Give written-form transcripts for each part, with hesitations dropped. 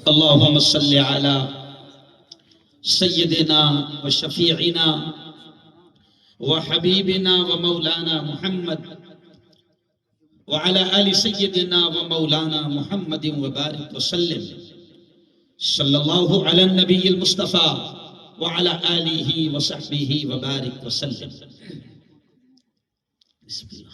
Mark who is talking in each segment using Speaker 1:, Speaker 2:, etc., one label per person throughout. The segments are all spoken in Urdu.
Speaker 1: اللهم صل على سيدنا وشفيعنا وحبيبنا ومولانا محمد وعلى آل سيدنا ومولانا محمد وبارك وسلم صلى الله على النبي المصطفى وعلى آله وصحبه وبارك وسلم. بسم الله.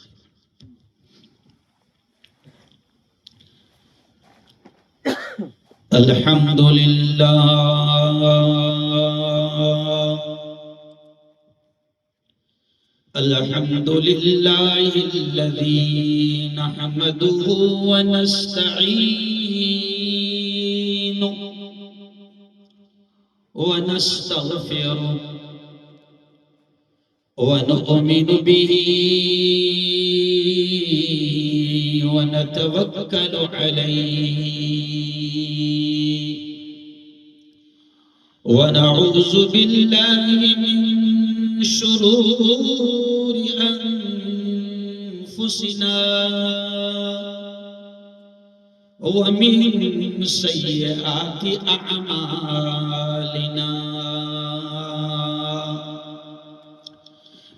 Speaker 1: الحمد لله الحمد لله الذي نحمده ونستعينه ونستغفره ونؤمن به ونتوكل عليه ونعوذ بالله من شرور أنفسنا ومن سيئات أعمالنا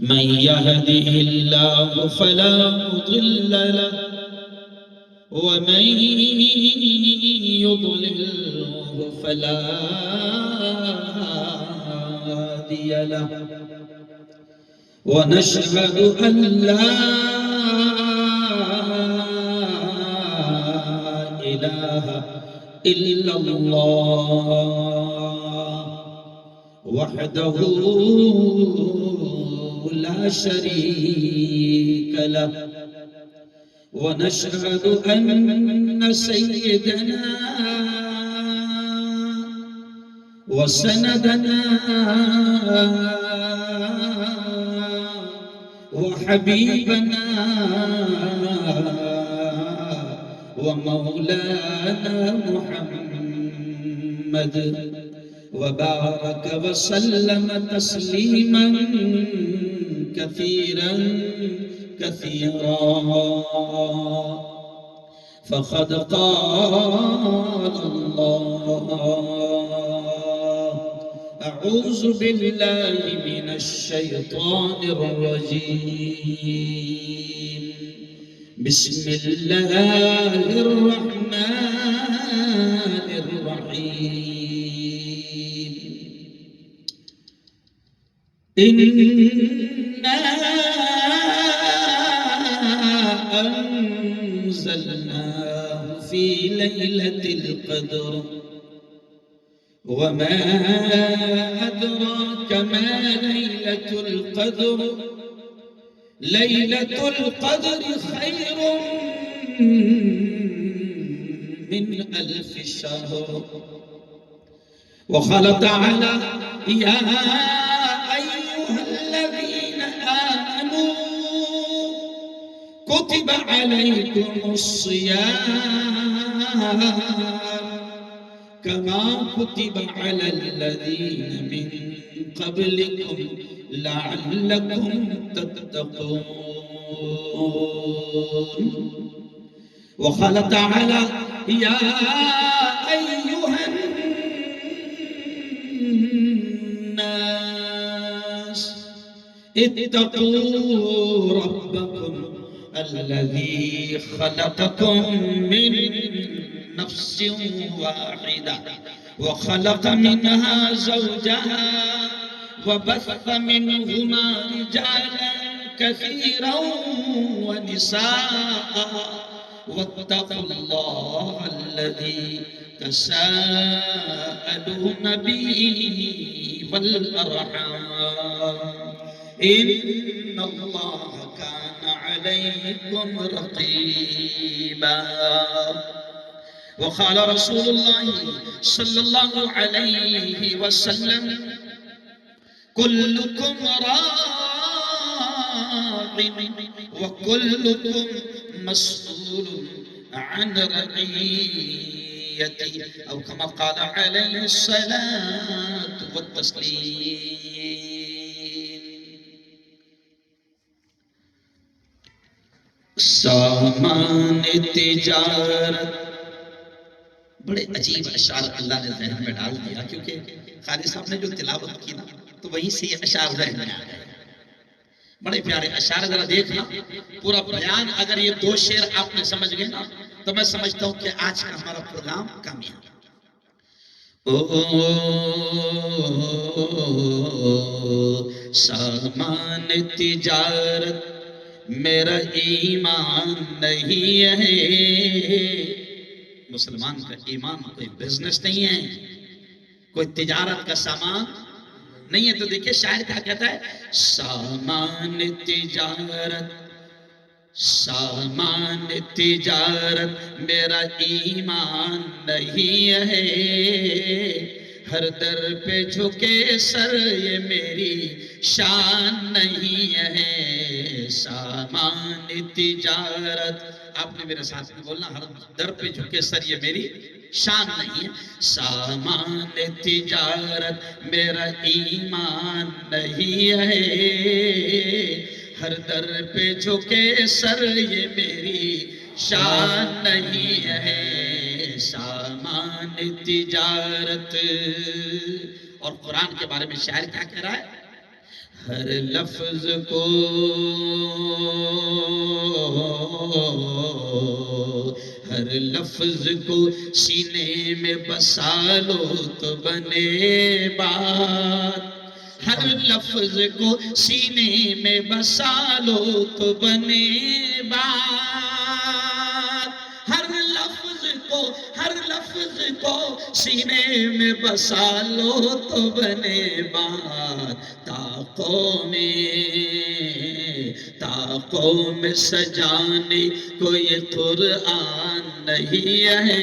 Speaker 1: من يهده الله فلا مضل له ومن يضلله فلا هادي له ونشهد أن لا إله إلا الله وحده لا شريك له ونشهد أن سيدنا وسندنا وحبيبنا ومولانا محمد وبارك وسلم تسليما كثيرا فقد قال الله أعوذ بالله من الشيطان الرجيم بسم الله الرحمن الرحيم إنا أنزلناه في ليلة القدر وما أدراك ما ليلة القدر ليلة القدر خير من 1000 شهر. وقال تعالى يا أيها الذين آمنوا كتب عليكم الصيام كما كتب على الذين من قبلكم لعلكم تتقون. وقال تعالى يا أيها الناس اتقوا ربكم الذي خلقكم من نفس واحدة وخلق منها زوجها وبث منهما رجالا كثيرا ونساء واتقوا الله الذي تساءلون به والأرحام إن الله كان عليكم رقيبا. وقال رسول الله صلى الله عليه وسلم كلكم راع وكلكم مسؤول عن رعيته أو كما قال عليه الصلاة والتسليم. سامان تجارت بڑے عجیب اشعار اللہ نے ذہن میں ڈال دیا، کیونکہ قاری صاحب نے جو تلاوت کی نا تو وہیں سے یہ اشعار ذہن میں آ گئے. بڑے پیارے اشعار، ذرا دیکھنا پورا بیان. اگر یہ 2 شعر آپ نے سمجھ گئے نا تو میں سمجھتا ہوں کہ آج کا ہمارا پروگرام کامیاب. سامان تجارت میرا ایمان نہیں ہے. مسلمان کا ایمان کوئی بزنس نہیں ہے، کوئی تجارت کا سامان نہیں ہے. تو دیکھیں شاعر کیا کہتا ہے، سامان تجارت میرا ایمان نہیں ہے. ہر در پہ جھکے سر یہ میری شان نہیں ہے. سامان تجارت، آپ نے میرے ساتھ میں بولنا، ہر در پہ جھکے سر یہ میری شان نہیں ہے. سامان تجارت میرا ایمان نہیں ہے. ہر در پہ جھکے سر یہ میری شان نہیں ہے. سامان تجارت. اور قرآن کے بارے میں شاعر کیا کہہ رہا ہے، ہر لفظ کو سینے میں بسا لو تو بنے بات. ہر لفظ کو سینے میں بسا لو تو بنے بات. ہر لفظ کو سینے میں بسا لو تو بنے بات. طاقوں میں سجانے کو یہ قرآن نہیں ہے.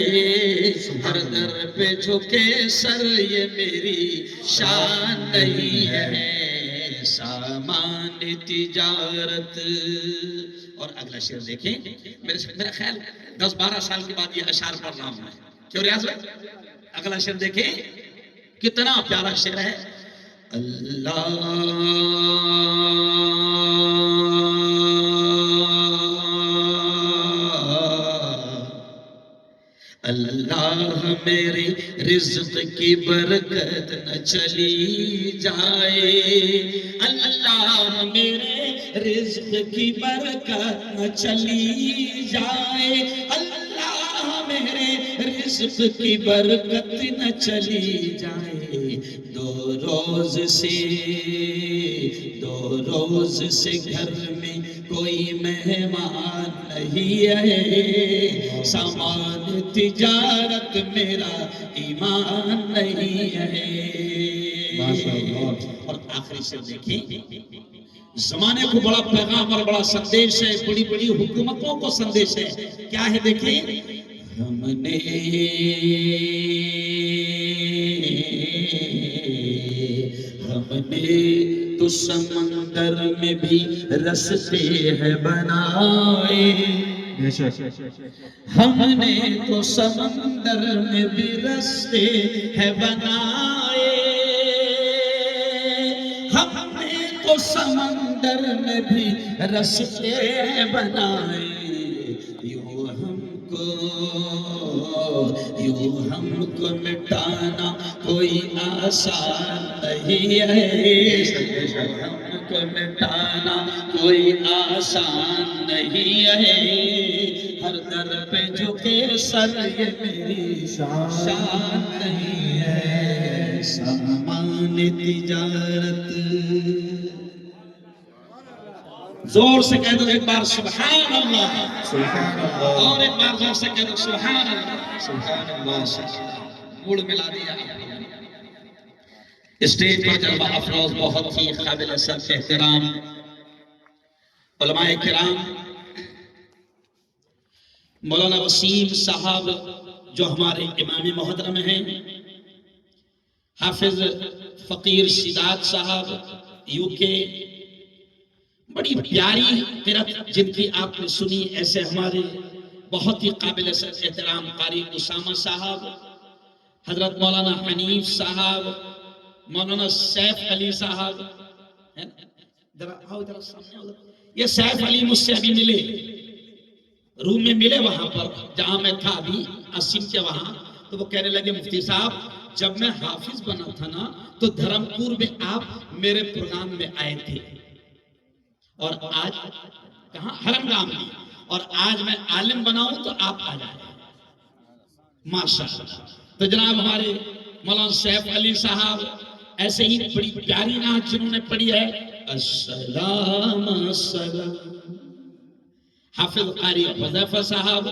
Speaker 1: ہر در پہ جھکے سر یہ میری شان نہیں ہے. سامان تجارت. اور اگلا شعر دیکھیں، میرا خیال 10-12 سال کے بعد یہ اشعار پڑھ رہا ہوں میں. کیوں ریاض بھائی؟ اگلا شعر دیکھیں کتنا پیارا شعر ہے. اللہ میرے رزق کی برکت نہ چلی جائے. اللہ میرے رزق کی برکت نہ چلی جائے. اللہ میرے رزق کی برکت نہ چلی جائے. دو روز سے گھر میں کوئی مہمان نہیں ہے. سامان تجارت میرا ایمان نہیں ہے. اور آخری سے دیکھیں، زمانے کو بڑا پیغام اور بڑا سندیش ہے، بڑی بڑی حکومتوں کو سندیش ہے. کیا ہے دیکھیں، ہم نے تو سمندر میں بھی رستے ہیں بنائے. ہم نے تو سمندر میں بھی رستے ہیں بنائے. ہم نے تو سمندر میں بھی رستے ہیں بنائے. یوں ہم کو مٹانا کوئی آسان نہیں ہے. ہم کو مٹانا کوئی آسان نہیں ہے. ہر در پہ جھکے سر یہ میری شان نہیں ہے. سامان تجارت. زور سے کہہ دو ایک بار سبحان اللہ. اور ایک بار زور سے کہہ دو سبحان اللہ. موڑ ملا دیا. اسٹیج پر جلوہ افروز بہت ہی قابل سبق احترام علماء کرام، مولانا وسیم صاحب جو ہمارے امام محترم ہیں، حافظ فقیر سیدات صاحب UK، بڑی پیاری قرأت جن کی آپ نے سنی. ایسے ہمارے بہت ہی قابل احترام قاری اسامہ صاحب، حضرت مولانا حنیف صاحب، مولانا سیف علی صاحب. یہ سیف علی مجھ سے ابھی ملے، روم میں ملے وہاں پر جہاں میں تھا ابھی اسیم کے وہاں. تو وہ کہنے لگے مفتی صاحب جب میں حافظ بنا تھا نا تو دھرمپور میں آپ میرے پروگرام میں آئے تھے، اور آج کہاں حرم گام میں، اور آج میں عالم بناؤں تو آپ آ جائیں ماشاءاللہ۔ تو جناب ہمارے مولانا سیف علی صاحب ایسے ہی بڑی پیاری نعت جنہوں نے پڑھی ہے، السلام السلام، حافظ قاری حذیفہ صاحب،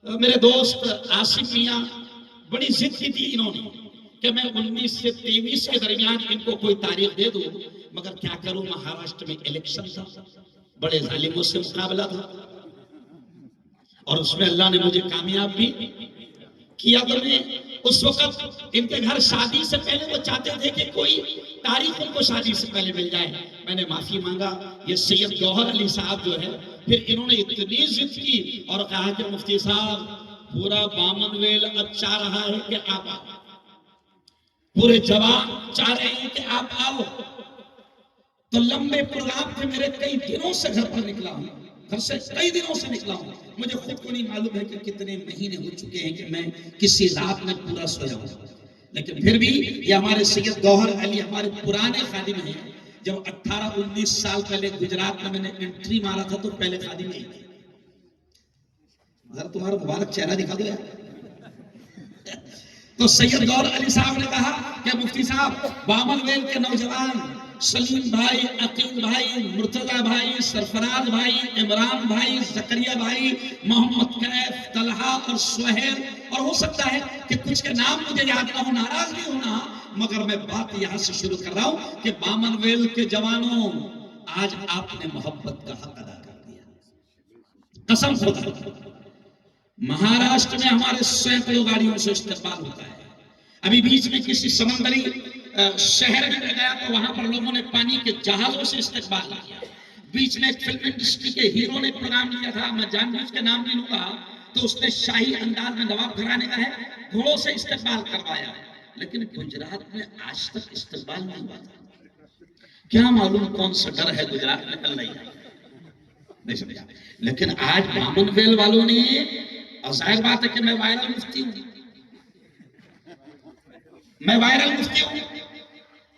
Speaker 1: میرے دوست آصف میاں، بڑی ضد کی تھی انہوں نے کہ میں 19 سے 23 کے درمیان ان کو کوئی تاریخ دے دوں، مگر کیا کروں مہاراشٹر میں الیکشن تھا، بڑے ظالموں سے مقابلہ تھا، اور اس میں اللہ نے مجھے کامیاب بھی کیا۔ تو میں اس وقت ان کے گھر شادی سے پہلے وہ چاہتے تھے کہ کوئی تاریخ ان کو شادی سے پہلے مل جائے، میں نے معافی مانگا۔ یہ سید گوہر علی صاحب جو ہے، پھر انہوں نے اتنی ضد کی اور کہا کہ مفتی صاحب پورا بامن ویل اب چاہ رہا ہے کہ آپ آؤ، پورے جوان چاہ رہے ہیں کہ آپ آؤ۔ تو لمبے پروگرام تھے میرے، کئی دنوں سے گھر پر نکلا ہوں، گھر سے کئی دنوں سے نکلا ہوں، مجھے خود کو نہیں معلوم ہے کہ کتنے مہینے ہو چکے ہیں کہ میں کسی رات میں پورا سویا ہوں، لیکن پھر بھی یہ ہمارے سید گوہر علی ہمارے پرانے خادم ہیں۔ جب 18-19 سال پہلے گجرات میں نے انٹری مارا تھا تو پہلے خادم نہیں تھے۔ ذرا تمہارا مبارک چہرہ دکھا دو یار۔ تو سید گوہر علی صاحب نے کہا کہ مفتی صاحب بامن ویل کے نوجوان سلیم بھائی، عقیل بھائی، مرتضی بھائی، سرفراز بھائی، عمران بھائی، زکریا بھائی، محمد کیف، طلحہ اور سہیل، اور ہو سکتا ہے کہ کچھ کے نام مجھے یاد نہ ہو، ناراض بھی ہونا، مگر میں بات یہاں سے شروع کر رہا ہوں کہ بامن ویل کے جوانوں آج آپ نے محبت کا حق ادا کر دیا، قسم خدا۔ مہاراشٹر میں ہمارے سینکڑوں گاڑیوں سے استقبال ہوتا ہے، ابھی بیچ میں کسی سمندری شہر میں گیا تو وہاں پر لوگوں نے پانی کے جہازوں سے استقبال کیا، بیچ میں ایک فلم انڈسٹری کے ہیرو نے پروگرام کیا تھا، میں جان بوجھ کے نام نہیں لوں گا، تو اس نے شاہی انداز میں نواب گھرانے کا ہے گھوڑوں سے استقبال کروایا، لیکن گجرات میں آج تک استقبال نہیں ہوا تھا، کیا معلوم کون سا ڈر ہے گجرات میں کل نہیں سمجھا۔ لیکن آج بامن ویل والوں نے، اور ظاہر بات ہے کہ میں وائرل مفتی ہوں، میں وائرل مفتی ہوں،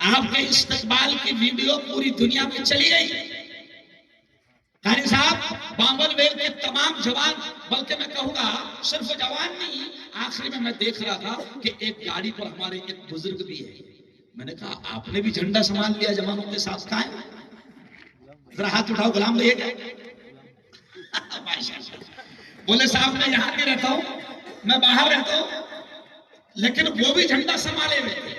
Speaker 1: آپ کے استقبال کی ویڈیو پوری دنیا میں چلی گئی۔ قاری صاحب بامن ویل کے تمام جوان، بلکہ میں کہوں گا صرف جوان نہیں، آخری میں دیکھ رہا تھا کہ ایک گاڑی پر ہمارے ایک بزرگ بھی ہے، میں نے کہا آپ نے بھی جھنڈا سنبھال لیا جوانوں کے ساتھ، کہاں ہے؟ ذرا ہاتھ اٹھاؤ، غلام بھائی ہے بولے صاحب میں یہاں نہیں رہتا ہوں، میں باہر رہتا ہوں، لیکن وہ بھی جھنڈا سنبھالے ہوئے تھے۔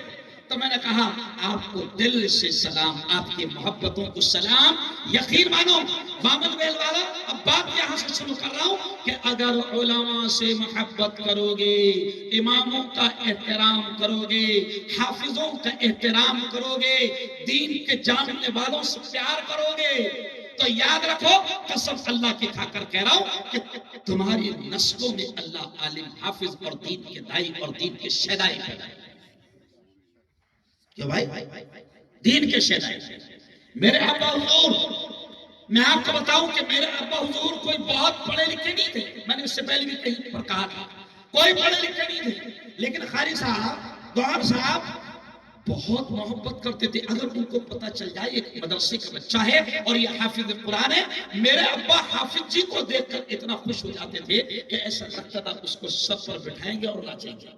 Speaker 1: تو میں نے کہا آپ کو دل سے سلام، آپ کی محبتوں کو سلام، یقین مانو بامن ویل والا، اب بات یہاں سے شروع کر رہا ہوں کہ اگر علماء سے محبت کرو گے، اماموں کا احترام کرو گے، حافظوں کا احترام کرو گے، دین کے جاننے والوں سے پیار کرو گے، تو یاد رکھو، قسم اللہ کی کھا کر کہہ رہا ہوں کہ تمہاری نسلوں میں اللہ عالم، حافظ اور دین کے دائی اور دین کے شیدائی پیدا کرے۔ کیوں بھائی؟ دین کے شیدائی۔ میرے ابا حضور، میں آپ کو بتاؤں کہ میرے ابا حضور کوئی بہت پڑھے لکھے نہیں تھے، میں نے اس سے پہلے بھی کہیں پر کہا تھا، کوئی پڑھے لکھے نہیں تھے، لیکن قاری صاحب، گوہر صاحب بہت محبت کرتے تھے۔ اگر ان کو پتا چل جائے ایک مدرسے کا بچہ ہے اور یہ حافظ قرآن ہے، میرے ابا حافظ جی کو دیکھ کر اتنا خوش ہو جاتے تھے کہ ایسا لگتا تھا اس کو سب پر بٹھائیں گے اور ناچیں گے،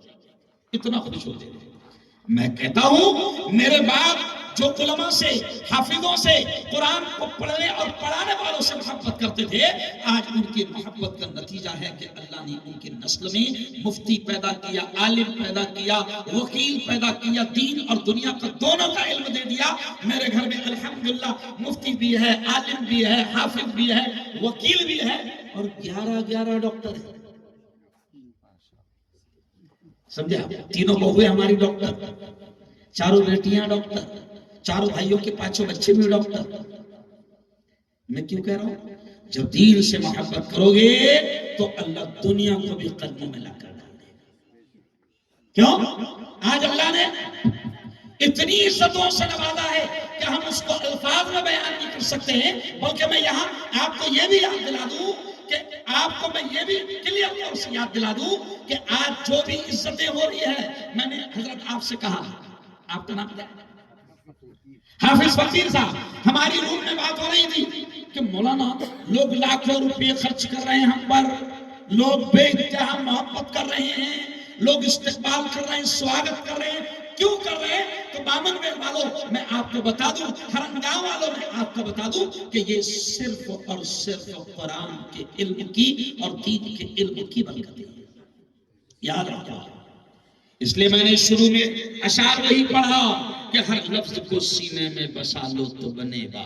Speaker 1: اتنا خوش ہوتے تھے۔ میں کہتا ہوں میرے باپ جو علماء سے، حافظوں سے، قرآن کو پڑھنے اور پڑھانے والوں سے محبت کرتے تھے، آج ان کی محبت کا نتیجہ ہے کہ اللہ نے ان کی نسل میں مفتی پیدا کیا، عالم پیدا کیا، وکیل پیدا کیا، دین اور دنیا کا دونوں کا علم دے دیا۔ میرے گھر میں الحمدللہ مفتی بھی ہے، عالم بھی ہے، حافظ بھی ہے، وکیل بھی ہے، اور 11 ڈاکٹر ہیں، سمجھا؟ تینوں بہویں ہماری ڈاکٹر، چاروں بیٹیاں ڈاکٹر، چاروں بھائیوں کے پانچوں بچے بھی ڈاکٹر۔ میں کیوں کہہ رہا ہوں؟ جب دین سے محبت کرو گے تو اللہ دنیا کو بھی قدموں میں لا کر ڈال دے گا۔ کیوں؟ آج اللہ نے اتنی عزتوں سے نوازا ہے کہ ہم اس کو الفاظ میں بیان نہیں کر سکتے ہیں، بلکہ میں یہاں آپ کو یہ بھی یاد دلا دوں کہ
Speaker 2: آپ کو میں یہ بھی کلیئر طور سے یاد دلا دوں کہ آج جو بھی عزتیں ہو رہی ہے، میں نے حضرت آپ سے کہا، آپ کا نام کیا ہے؟ حافظ فقیر صاحب، ہماری روم میں بات ہو رہی تھی کہ مولانا لوگ لاکھوں روپے خرچ کر رہے ہیں ہم پر، لوگ بے انتہا محبت کر رہے ہیں، لوگ استقبال کر رہے ہیں، سواگت کر رہے ہیں، کیوں کر رہے ہیں؟ تو بامن ویل والوں میں آپ کو بتا دوں، ہرنگاؤں والوں میں آپ کو بتا دوں کہ یہ صرف اور صرف قرآن کے علم کی اور دین کے علم کی برکت ہے، یاد رکھو۔ اس لیے میں نے شروع میں اشعار وہی پڑھا کہ ہر لفظ کو سینے میں بسا لو تو بنے گا،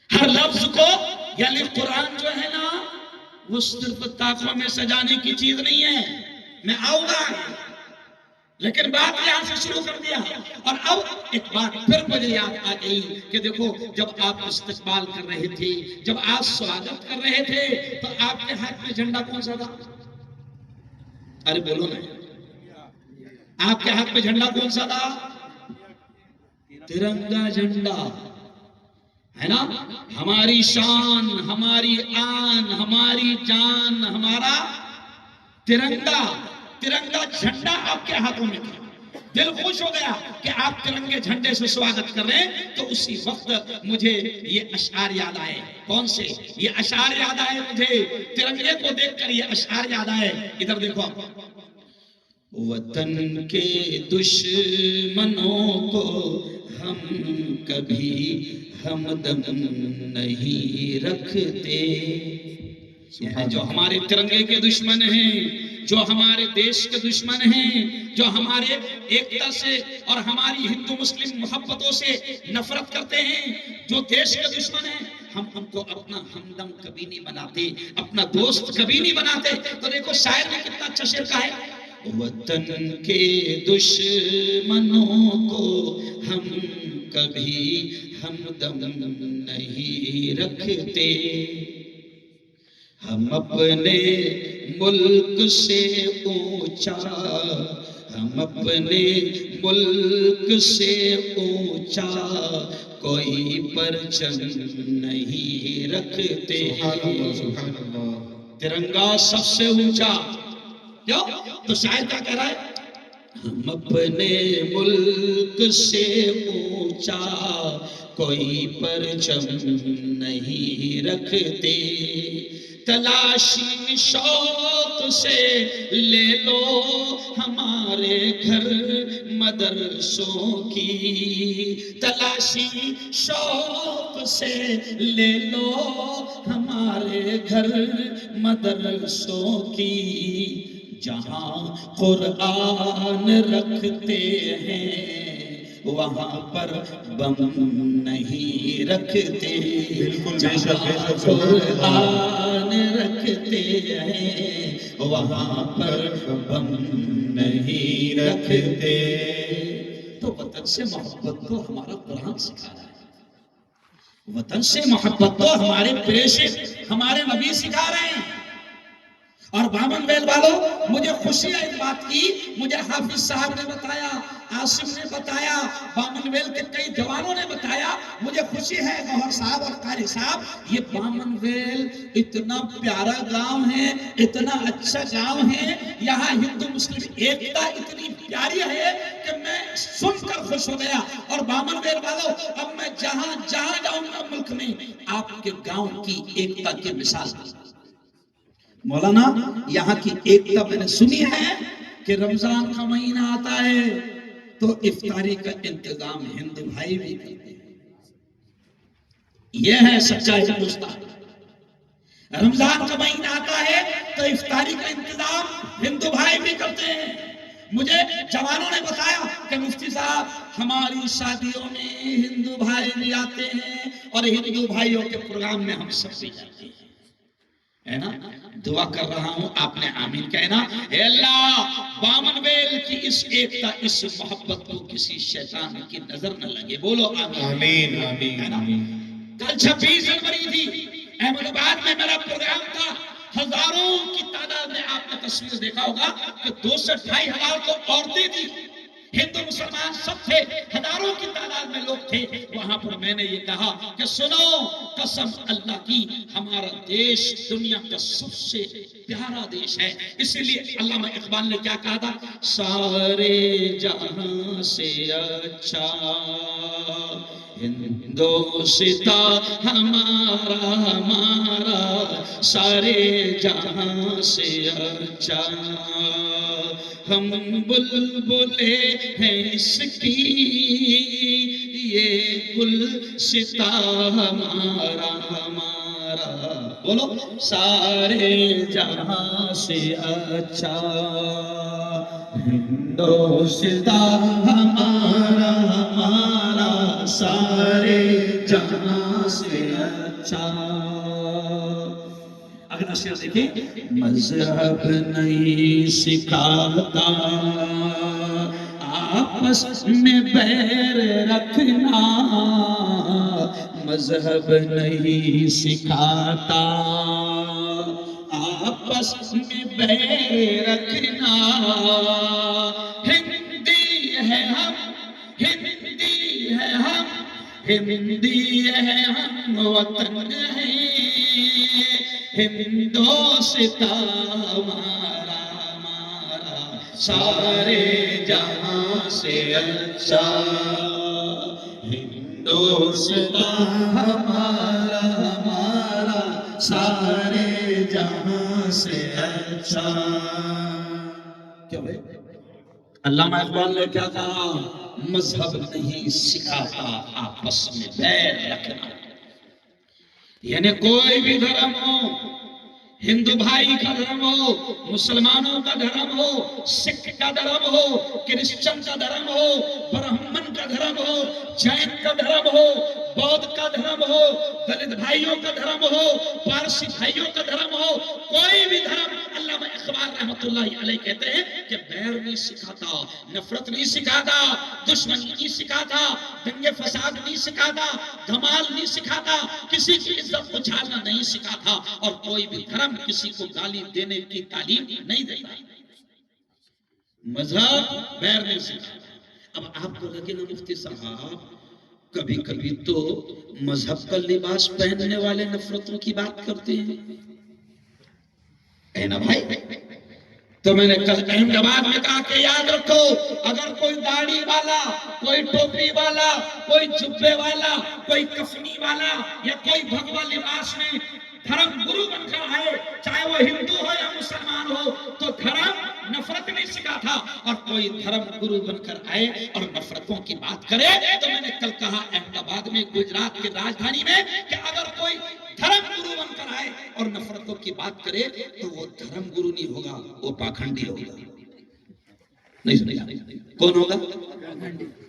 Speaker 2: ہر لفظ کو، یعنی قرآن جو ہے نا وہ صرف طاقوں میں سجانے کی چیز نہیں ہے، میں آؤں گا، لیکن بات یہاں سے شروع کر دیا۔ اور اب ایک بات پھر مجھے یاد آ گئی کہ دیکھو، جب آپ استقبال کر رہے تھے، جب آپ سواگت کر رہے تھے، تو آپ کے ہاتھ میں جھنڈا کون سا تھا؟ ارے بولو نا، آپ کے ہاتھ میں جھنڈا کون سا تھا؟ ترنگا جھنڈا ہے نا، ہماری شان، ہماری آن، ہماری جان، ہمارا ترنگا، ترنگا جھنڈا آپ کے ہاتھوں میں تھا۔ دل خوش ہو گیا کہ آپ ترنگے جھنڈے سے سواگت کر رہے ہیں، تو اسی وقت مجھے یہ اشعار یاد آئے۔ کون سے؟ یہ اشعار یاد آئے مجھے، ترنگے کو دیکھ کر یہ اشعار یاد آئے۔ ادھر دیکھو آپ، وطن کے دشمنوں کو ہم کبھی ہمدم نہیں رکھتے، یعنی جو ہمارے ترنگے کے دشمن ہیں، جو ہمارے دیش کے دشمن ہیں، جو ہمارے ایکتا سے اور ہماری ہندو مسلم محبتوں سے نفرت کرتے ہیں، جو دیش کے دشمن ہیں، ہم ان کو اپنا ہمدم کبھی نہیں بناتے، اپنا دوست کبھی نہیں بناتے۔ تو دیکھو شاعر نے کتنا اچھا شعر کہا ہے، وطن کے دشمنوں کو ہم کبھی ہمدم نہیں رکھتے، ہم اپنے ملک سے اونچا، ہم اپنے ملک سے اونچا کوئی پرچم نہیں رکھتے۔
Speaker 3: سبحان اللہ۔
Speaker 2: ترنگا سب سے اونچا، کیوں؟ تو شاعر کیا کہہ رہا ہے؟ ہم اپنے ملک سے اونچا کوئی پرچم نہیں رکھتے، تلاشی شوق سے لے لو ہمارے گھر مدرسوں کی، تلاشی شوق سے لے لو ہمارے گھر مدرسوں کی، جہاں قرآن رکھتے ہیں وہاں پر بم نہیں رکھتے،
Speaker 3: بالکل، بے شک، بے
Speaker 2: جہاں
Speaker 3: شک،
Speaker 2: قرآن رکھتے ہیں وہاں پر بم نہیں رکھتے۔ تو وطن سے محبت تو ہمارا قرآن سکھا رہا ہے، وطن سے محبت تو ہمارے پیشے، ہمارے نبی سکھا رہے ہیں۔ اور بامن ویل والوں، مجھے خوشی ہے اس بات کی، مجھے حافظ صاحب نے بتایا، عاصم نے بتایا، بامن ویل کے کئی جوانوں نے بتایا، مجھے خوشی ہے گوہر صاحب اور قاری صاحب، یہ بامن ویل اتنا پیارا گاؤں ہے، اتنا اچھا گاؤں ہے، یہاں ہندو مسلم ایکتا اتنی پیاری ہے کہ میں سن کر خوش ہو گیا۔ اور بامن ویل والوں، اب میں جہاں جہاں جاؤں گا ملک میں، آپ کے گاؤں کی ایکتا کی مثال دوں۔ مولانا یہاں کی ایکتا میں نے سنی ہے کہ رمضان کا مہینہ آتا ہے تو افطاری کا انتظام ہندو بھائی بھی کرتے ہیں، یہ ہے سچا ہندوستان۔ رمضان کا مہینہ آتا ہے تو افطاری کا انتظام ہندو بھائی بھی کرتے ہیں۔ مجھے جوانوں نے بتایا کہ مفتی صاحب ہماری شادیوں میں ہندو بھائی بھی آتے ہیں اور ہندو بھائیوں کے پروگرام میں ہم سب بھی جاتے ہیں، ہے نا؟ دعا کر رہا ہوں، آپ نے آمین کہنا۔ اے اللہ، بامن ویل کی اس ایکتا، اس محبت کو کسی شیطان کی نظر نہ لگے، بولو آمین۔
Speaker 3: آمین آمین۔
Speaker 2: کل 26 جنوری تھی، احمد آباد میں میرا پروگرام تھا، ہزاروں کی تعداد میں آپ نے تصویر دیکھا ہوگا کہ 2 سے 2.5 ہزار تو عورتیں تھی،
Speaker 1: ہندو مسلمان سب تھے، ہزاروں کی تعداد میں لوگ تھے وہاں پر. میں نے یہ کہا کہ سنو، قسم اللہ کی ہمارا دیش دنیا کا سب سے پیارا دیش ہے. اسی لیے علامہ اقبال نے کیا کہا تھا؟ سارے جہاں سے اچھا ہندوستان ہمارا ہمارا، سارے جہاں سے اچھا ہم بلبلے ہیں اس کی، یہ گلستان ہمارا ہمارا. بولو، سارے جہاں سے اچھا ہندوستان ہمارا ہمارا، سارے جہاں سے اچھا. اگلا شعر دیکھیں. مذہب نہیں سکھاتا آپس میں بیر رکھنا، مذہب نہیں سکھاتا آپس میں بیر رکھنا. ہندی ہے ہم، ہندی ہے ہم، ہندی ہے ہم، وطن ہے ہندوستان ہمارا ہمارا، سارے جہاں سے اچھا ہندوستان ہمارا ہمارا، سارے جہاں سے اچھا. کیا بھائی؟ علامہ اقبال نے کیا کہا؟ مذہب نہیں سکھاتا آپس میں بیر رکھنا. یعنی کوئی بھی دھرم ہو، ہندو بھائی کا دھرم ہو، مسلمانوں کا دھرم ہو، سکھ کا دھرم ہو، کرسچن کا دھرم ہو، برہمن کا دھرم ہو، جین کا دھرم ہو، بودھ کا دھرم ہو، دلت بھائیوں کا دھرم ہو، پارسی بھائیوں کا دھرم ہو، کوئی بھی دھرم، علامہ اقبال رحمۃ اللہ علیہ کہتے ہیں کہ بیر نہیں سکھاتا، نفرت نہیں سکھاتا، دشمنی نہیں سکھاتا، دنگے فساد نہیں سکھاتا، دھمال نہیں سکھاتا، کسی کی عزت اچھالنا نہیں سکھاتا، اور کوئی بھی دھرم کسی کو گالی دینے کی تعلیم نہیں دیتا. مذہب بیر نہیں سکھاتا. اب آپ کو لگے نا مفتی صاحب کبھی کبھی تو مذہب کا لباس پہننے والے نفرتوں کی بات کرتے ہیں. اے نا بھائی، تو میں نے کل احمد آباد میں کہا کہ یاد رکھو، اگر کوئی داڑھی والا، کوئی ٹوپی والا، کوئی جبے والا، کوئی کفنی والا یا کوئی بھگوا لباس میں دھرم گرو بن کر آئے، چاہے وہ ہندو ہو یا مسلمان ہو، تو دھرم نفرت نہیں سکھاتا. اور کوئی دھرم گرو بن کر آئے اور نفرتوں کی بات کرے، تو میں نے کل کہا احمد آباد میں، گجرات کی راجدھانی میں، کہ اگر کوئی دھرم گرو بن کر آئے اور نفرتوں کی بات کرے تو وہ دھرم گرو نہیں ہوگا، وہ پاکھنڈی ہوگا. نہیں سنے گا؟ کون ہوگا؟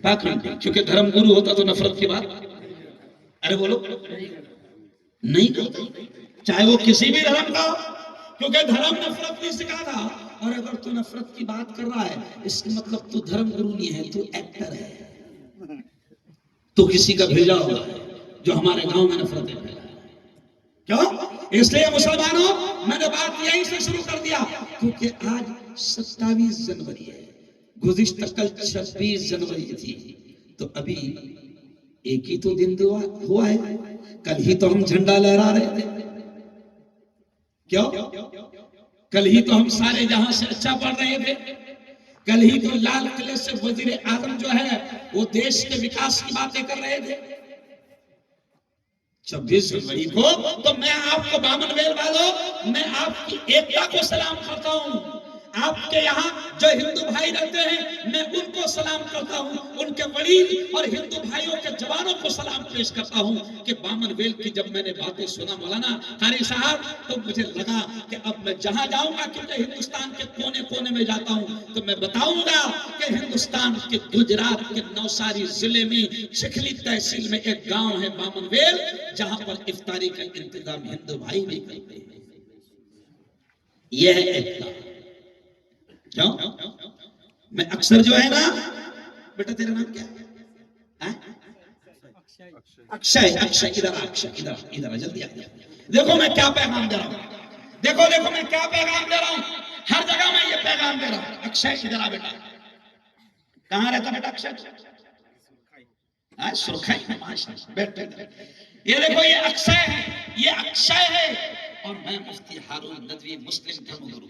Speaker 1: پاکھنڈی. کیونکہ دھرم گرو ہوتا تو نفرت کی بات، ارے بولو، نہیں کرتا، چاہے وہ کسی بھی دھرم کا ہو، کیونکہ دھرم نفرت نہیں سکھاتا. اور اگر تو نفرت کی بات کر رہا ہے، اس کا مطلب تو دھرم گرو نہیں ہے، تو ایکٹر ہے، تو کسی کا بھیجا ہوگا جو ہمارے گاؤں میں نفرتیں پھیلائے. کیوں؟ اس لیے مسلمانوں، میں نے بات یہیں سے شروع کر دیا، کیونکہ آج 27 جنوری ہے، گزشتہ کل 26 جنوری تھی، تو ابھی ایک ہی تو دن ہوا ہے. کل ہی تو ہم جھنڈا لہرا رہے تھے. کیوں؟ کل ہی تو ہم سارے جہاں سے اچھا پڑھ رہے تھے. کل ہی تو لال قلعے سے وزیر اعظم جو ہے وہ دیش کے وکاس کی باتیں کر رہے تھے. 26 جنوری کو تو میں آپ کو بامن ویل والوں، میں آپ کی ایکتا کو سلام کرتا ہوں. آپ کے یہاں جو ہندو بھائی رہتے ہیں میں ان کو سلام کرتا ہوں، ان کے وڈیل اور ہندو بھائیوں کے جوانوں کو سلام پیش کرتا ہوں کہ بامن ویل کی جب میں نے باتیں سنا مولانا قاری صاحب، تو مجھے لگا کہ اب میں جہاں جاؤں گا، کیونکہ ہندوستان کے کونے کونے میں جاتا ہوں، تو میں بتاؤں گا کہ ہندوستان کے گجرات کے نوساری ضلع میں چکھلی تحصیل میں ایک گاؤں ہے بامن ویل، جہاں پر افطاری کا انتظام ہندو بھائی بھی کرتے ہیں. یہ ہے ایکتا. کیوں؟ میں اکثر جو ہے نا، بیٹا تیرا نام کیا ہے؟ اکشے. اکشے ادھر جلدی آ. دیکھو میں کیا پیغام دے رہا ہوں، دیکھو میں کیا پیغام دے رہا ہوں، ہر جگہ میں یہ پیغام دے رہا ہوں. اکشے ادھر آ بیٹا. کہاں رہتا بیٹا اکشے؟ سرخائی میں، ماشاءاللہ، بیٹھے ادھر۔ یہ دیکھو یہ اکشے ہے، یہ اکشے ہے، اور میں مفتی ہارون ندوی مسلم دھرم گرو۔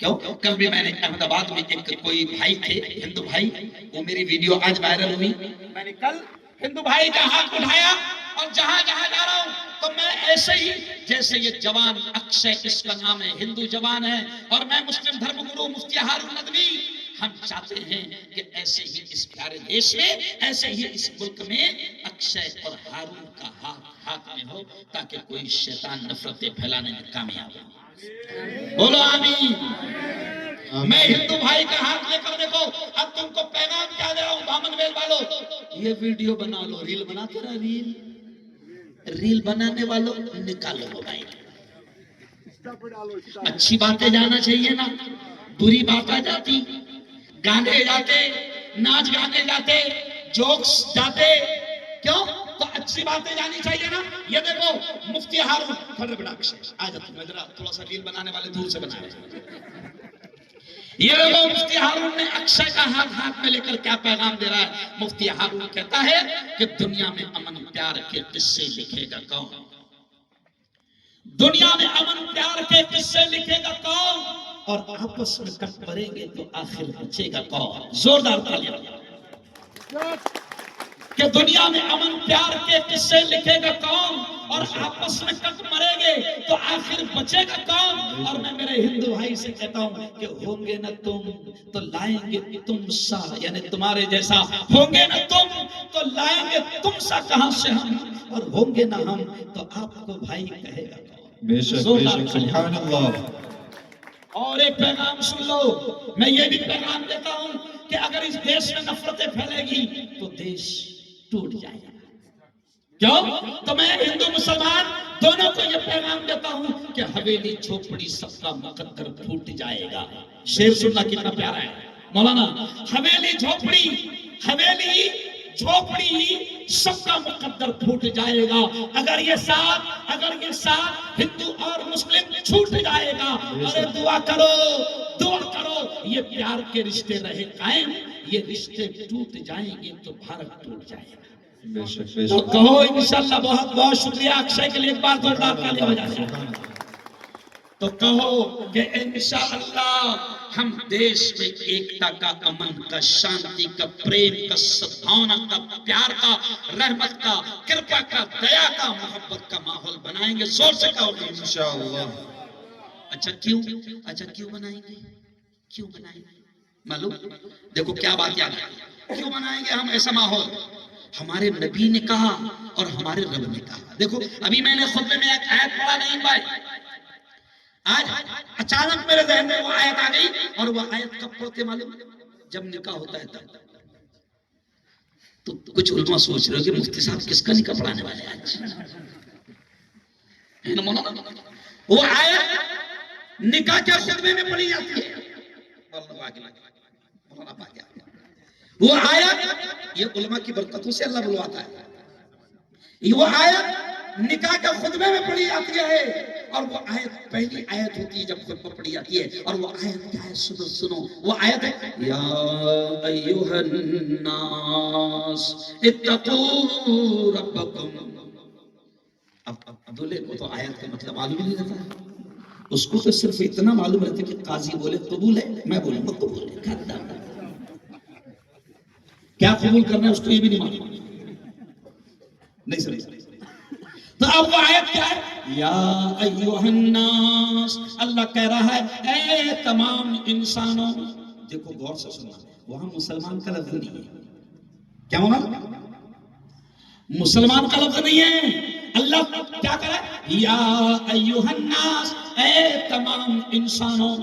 Speaker 1: کیوں؟ کل بھی میں نے احمد آباد میں ایک کوئی بھائی تھے ہندو بھائی، وہ میری ویڈیو آج وائرل ہوئی، میں نے کل ہندو بھائی کا ہاتھ اٹھایا، اور جہاں جہاں جا رہا ہوں تو میں ایسے ہی، جیسے یہ جوان اکشے اس کا نام ہے، ہندو جوان ہے، اور میں مسلم دھرم گرو مفتی ہارون ندوی، ہم چاہتے ہیں کہ ایسے ہی اس پیارے دیش میں، ایسے ہی اس ملک میں اکشے اور ہارون کا ہاتھ ہاتھ میں ہو، تاکہ کوئی شیطان نفرتیں پھیلانے میں کامیاب ہو۔ بولو آمین۔ میں ہندو بھائی کا ہاتھ لے کر دیکھو، اب تم کو پیغام کیا دے رہا ہوں بامن ویل والوں، یہ ویڈیو بنا لو، ریل بناتے رہا، ریل بنانے والوں نکالو موبائل۔ اچھی باتیں جانا چاہیے نا، بری بات آ جاتی، گانے جاتے، ناچ گانے جاتے، جوکس جاتے، کیوں؟ تو اچھی باتیں جانی چاہیے نا۔ یہ دیکھو مفتی ہارون، کھڑے بیٹا اکشے، آ جا تم ادھر، تھوڑا سا ریل بنانے والے دور سے بنائے۔ یہ دیکھو مفتی ہارون نے اکشے کا ہاتھ ہاتھ میں لے کر کیا پیغام دے رہا ہے۔ مفتی ہارون کہتا ہے کہ دنیا میں امن پیار کے قصے لکھے گا کون؟ دنیا میں امن پیار کے قصے لکھے گا کون؟ اور آپس میں کٹ مریں گے تو آخر بچے گا کون؟ زوردار تالیاں۔ کہ دنیا میں امن پیار کے قصے لکھے گا کون، اور آپس میں کٹ مریں گے تو آخر بچے گا کون؟ اور میں میرے ہندو بھائی سے کہتا ہوں کہ ہوں گے نہ تم تو لائیں گے تم سا، یعنی تمہارے جیسا ہوں گے نہ تم تو لائیں گے تم سا کہاں سے ہم، اور ہوں گے نہ ہم تو آپ کو بھائی کہے گا کون؟
Speaker 3: بے شک بے شک، سبحان اللہ۔
Speaker 1: اور ایک پیغام سن لو، میں یہ بھی پیغام دیتا ہوں کہ اگر اس دیش میں نفرتیں پھیلے گی تو دیش ٹوٹ جائے گا۔ کیوں؟ تو میں ہندو مسلمان دونوں کو یہ پیغام دیتا ہوں کہ حویلی جھوپڑی سب کا مقدر پھوٹ جائے گا۔ شعر سننا کتنا پیارا ہے مولانا، حویلی جھوپڑی سب کا مقدر پھوٹ جائے گا، اگر یہ ساتھ ہندو اور مسلم چھوٹ جائے گا۔ ارے دعا کرو یہ پیار کے رشتے رہے قائم، یہ رشتے ٹوٹ جائیں گے تو بھارت ٹوٹ جائے گا۔
Speaker 3: بے شک بے
Speaker 1: تو
Speaker 3: شک،
Speaker 1: کہو انشاءاللہ، بہت بہت شکریہ اکشے کے لیے، ایک بار زوردار تالیاں بجا دیں۔ تو کہو کہ انشاءاللہ ہم دیش میں ایکتا کا، امن کا، شانتی کا، پریم کا، سدبھاونا کا، پیار کا، رحمت کا، کرپا کا، دیا کا، محبت کا ماحول بنائیں گے۔ زور سے کہو گے
Speaker 3: انشاءاللہ۔
Speaker 1: اچھا کیوں بنائیں گے؟ کیوں بنائیں گے معلوم؟ دیکھو کیا بات یاد ہے، کیوں بنائیں گے ہم ایسا ماحول؟ ہمارے نبی نے کہا اور ہمارے رب نے کہا۔ دیکھو ابھی میں نے خطبے میں ایک آیت پڑھا نہیں بھائی، آج اچانک میرے ذہن میں وہ آیت آ گئی، اور وہ آیت کب پڑھتے معلوم؟ جب نکاح ہوتا ہے تب۔ تو کچھ علماء سوچ رہے ہو کہ مفتی صاحب کس کا نکاح پڑھانے والے ہیں آج؟ ہے نا مولانا؟ وہ آیت نکاح کے خطبے میں پڑھی جاتی ہے۔ وہ آیت یہ علماء کی برکتوں سے اللہ بلواتا ہے، وہ آیت نکاح کے خطبے میں پڑھی جاتی ہے، اور وہ آیت پہلی آیت ہوتی ہے جب خطبہ پڑھی جاتی ہے، اور وہ آیت کیا ہے؟ سنو وہ آیت ہے، یا ایھا الناس اتقوا ربکم۔ اب دولے کو تو آیت کا مطلب معلوم نہیں رہتا، اس کو تو صرف اتنا معلوم رہتا کہ قاضی بولے قبول ہے، میں بولوں گا قبول ہے، کیا قبول کرنا ہے اس کو یہ بھی نہیں معلوم، نہیں سمجھ۔ تو اب وہ آیت کیا ہے؟ یا ایھا الناس، اللہ کہہ رہا ہے اے تمام انسانوں۔ دیکھو غور سے سننا، وہاں مسلمان کا لفظ نہیں ہے، کیا ہونا؟ مسلمان کا لفظ نہیں ہے۔ اللہ کیا کہہ رہا ہے؟ یا ایھا الناس، اے تمام انسانوں،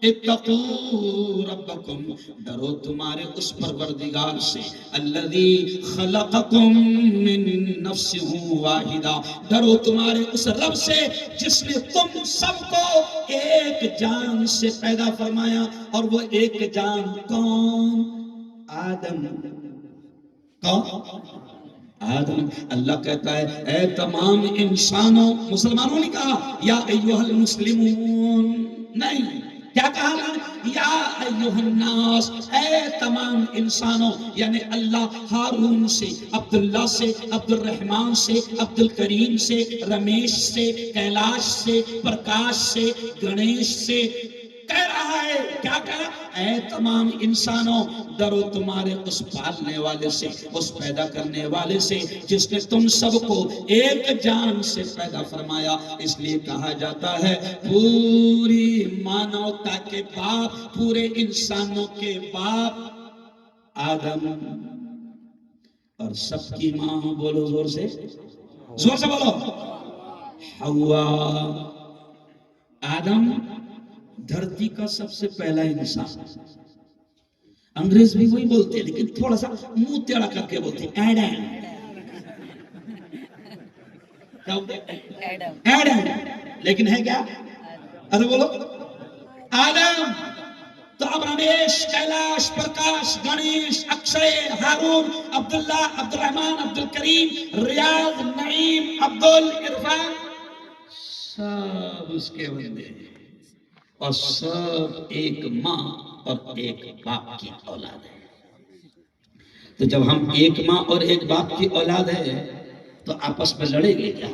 Speaker 1: اتقوا ربکم، ڈرو تمہارے اس پروردگار سے، الذی خلقکم من نفس واحدہ، ڈرو تمہارے اس رب سے جس نے تم سب کو ایک جان سے پیدا فرمایا، اور وہ ایک جان کون؟ آدم۔ کون؟ آدم۔ اللہ کہتا ہے اے تمام انسانوں، مسلمانوں نے کہا یا ایھا المسلمون، نہیں،
Speaker 2: کیا کہا؟ یا ایھا الناس، اے تمام انسانوں، یعنی اللہ ہارون سے، عبداللہ سے، عبد الرحمن سے، عبد الکریم سے، رمیش سے، کیلاش سے، پرکاش سے، گنیش سے کہہ رہا ہے. کیا کہا؟ اے تمام انسانوں، ڈرو تمہارے اس پالنے والے سے، اس پیدا کرنے والے سے، جس نے تم سب کو ایک جان سے پیدا فرمایا. اس لیے کہا جاتا ہے پوری مانوتا کے باپ، پورے انسانوں کے باپ آدم، اور سب کی ماں، بولو زور سے، زور سے بولو، حوا. آدم دھرتی کا سب سے پہلا انسان. انگریز بھی وہی بولتے ہیں لیکن تھوڑا سا منہ ٹیڑھا کر کے بولتے ہیں ایڈم. کیا بولتے ہیں؟ ایڈم. لیکن ہے کیا؟ ارے بولو آدم. تو اب رمیش، کیلاش، پرکاش، گنیش، اکشے، ہارون، عبداللہ، عبد الرحمن، عبد الکریم، ریاض، نعیم، عبدل، عرفان، سب اس کے بندے ہیں، اور سب ایک ماں اور ایک باپ کی اولاد ہے. تو جب ہم ایک ماں اور ایک باپ کی اولاد ہے تو آپس میں لڑیں گے کیا؟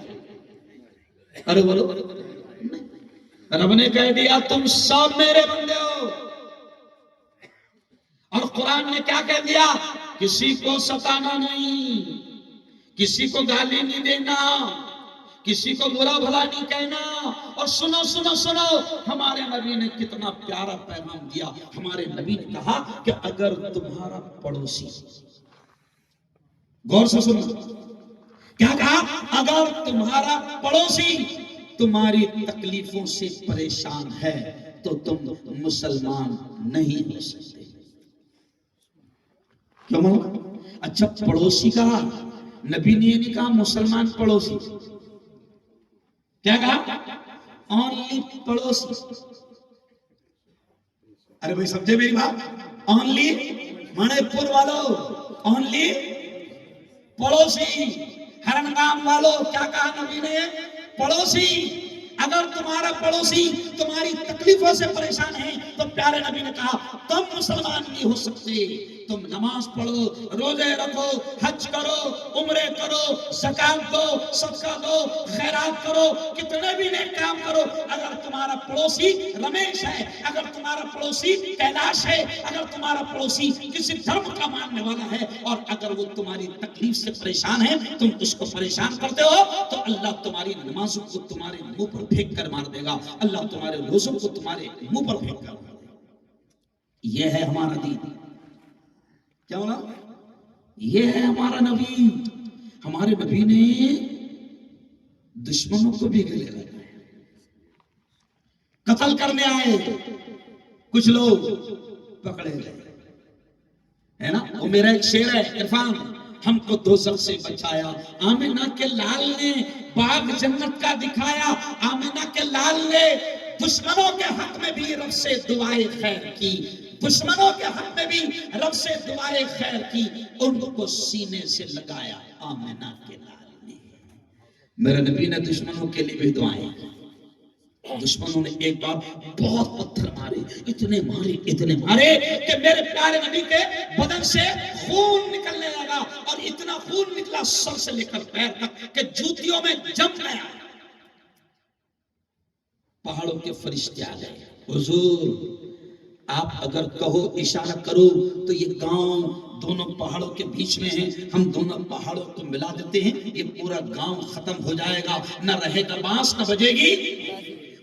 Speaker 2: ارے بولو. رب نے کہہ دیا تم سب میرے بندے ہو. اور قرآن نے کیا کہہ دیا؟ کسی کو ستانا نہیں، کسی کو گالی نہیں دینا، کسی کو برا بھلا نہیں کہنا. اور سنو سنو سنو، ہمارے نبی نے کتنا پیارا پیغام دیا. ہمارے نبی نے کہا کہ اگر تمہارا پڑوسی، غور سے سنو، کیا کہا؟ اگر تمہارا پڑوسی تمہاری تکلیفوں سے پریشان ہے تو تم مسلمان نہیں ہو سکتے. کیوں مانا؟ اچھا پڑوسی کہا، نبی نے یہ نہیں کہا مسلمان پڑوسی. کیا کہا؟ اونلی پڑوسی. ارے بھائی سمجھے میری بات؟ اونلی منی پور والوں، اونلی پڑوسی. ہرنگام والوں، کیا کہا نبی نے؟ پڑوسی. اگر تمہارا پڑوسی تمہاری تکلیفوں سے پریشان ہے تو پیارے نبی نے کہا تم مسلمان نہیں ہو سکتے. تم نماز پڑھو، روزے رکھو، حج کرو، عمرے کرو، زکات دو، صدقہ دو، خیرات کرو، کتنے بھی نیک کام کرو. اگر تمہارا پڑوسی رمیش ہے، اگر تمہارا پڑوسی کیلاش ہے، اگر تمہارا پڑوسی کسی دھرم کا ماننے والا ہے، اور اگر وہ تمہاری تکلیف سے پریشان ہے، تم اس کو پریشان کرتے ہو، تو اللہ تمہاری نمازوں کو تمہارے منہ پر پھینک کر مار دے گا. اللہ تمہارے روزوں کو تمہارے منہ پر پھینک کر مار دے گا. یہ ہے ہمارا دین. کیا ہونا؟ یہ ہے ہمارا نبی. ہمارے نبی نے دشمنوں کو بھی گلے لگائے. قتل کرنے آئے کچھ لوگ پکڑے گئے، ہے نا؟ وہ میرا ایک شعر ہے عرفان، ہم کو دوزخ سے بچایا. آمنہ کے لال نے باغ جنت کا دکھایا. آمنہ کے لال نے دشمنوں کے حق میں بھی رب سے دعائے خیر کی. دشمنوں کے حق میں بھی رب سے دعائے خیر کی. ان کو سینے سے لگایا آمنہ کے لال نے. میرے نبی نے دشمنوں کے لیے بھی دعائیں کی. دشمنوں نے ایک بار بہت پتھر مارے، اتنے مارے کہ میرے پیارے نبی کے بدن سے خون نکلنے لگا، اور اتنا خون نکلا سر سے لے کر پیر تک کہ جوتیوں میں جم گیا. پہاڑوں کے فرشتے آ گئے، حضور آپ اگر کہو، اشارہ کرو تو یہ گاؤں دونوں پہاڑوں کے بیچ میں ہے، ہم دونوں پہاڑوں کو ملا دیتے ہیں، یہ پورا گاؤں ختم ہو جائے گا، نہ رہے گا بانس نہ بجے گی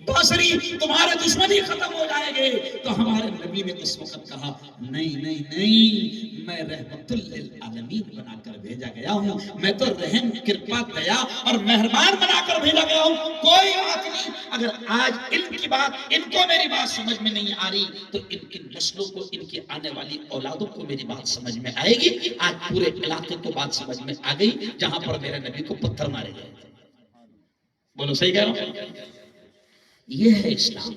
Speaker 2: بانسری، تمہارے دشمنی ختم ہو جائے گے. تو ہمارے نبی نے اس وقت کہا نہیں نہیں نہیں، میں رحمت للعالمین بنا کر بھیجا گیا ہوں. میں تو رحم، کرپا، دیا اور مہربان بنا کر بھیجا گیا ہوں. کوئی بات نہیں، اگر آج ان کی بات، ان کو میری بات سمجھ میں نہیں آ رہی تو ان کی نسلوں کو، ان کی آنے والی اولادوں کو میری بات سمجھ میں آئے گی. آج پورے علاقے کو بات سمجھ میں آ گئی جہاں پر میرے نبی کو پتھر مارے گئے. بولو صحیح کہہ رہا ہوں؟ یہ ہے اسلام.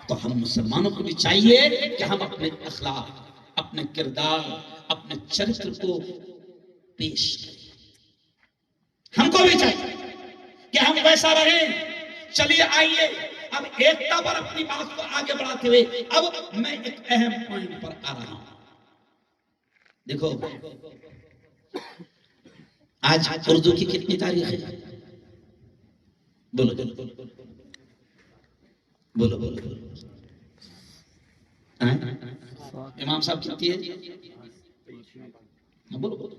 Speaker 2: تو ہم مسلمانوں کو بھی چاہیے کہ ہم اپنے اخلاق، اپنے کردار، اپنے چرچر کو پیش کریں. ہم کو بھی چاہیے کہ ہم ویسا رہیں. چلیے آئیے اب ایکتا پر اپنی بات کو آگے بڑھاتے ہوئے اب میں ایک اہم پوائنٹ پر آ رہا ہوں. دیکھو آج اردو کی کتنی تاریخ ہے؟ بولو بولو بولو بولو. امام صاحب کتنی ہے؟ بولو بولو.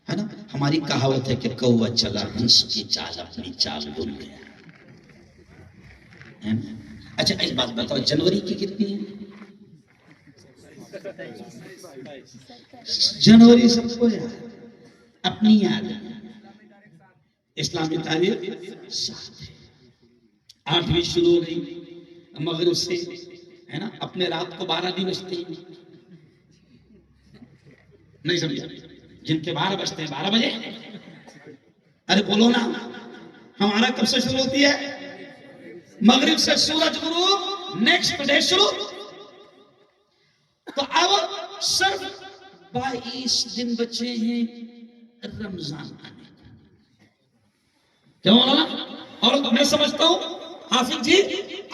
Speaker 2: ہے نا ہماری کہاوت ہے کہ کوا چلا ہنس کی چال اپنی چال بھول گیا. اچھا ایک بات بتاؤ جنوری کی کتنی ہے؟ جنوری سب کو یاد اپنی یاد ہے. اسلامی تاریخ 7 ہے. 8ویں شروع ہو گئی مغرب سے ہے نا. اپنے رات کو 12 نہیں بجتے نہیں سمجھا جن کے 12 بجتے ہیں 12 بجے. ارے بولو نا ہمارا کب سے شروع ہوتی ہے؟ مغرب سے سورج غروب نیکسٹ ڈے شروع. تو اب صرف 22 دن بچے ہیں رمضان آنے کا. کیا بولا؟ اور میں سمجھتا ہوں حافظ جی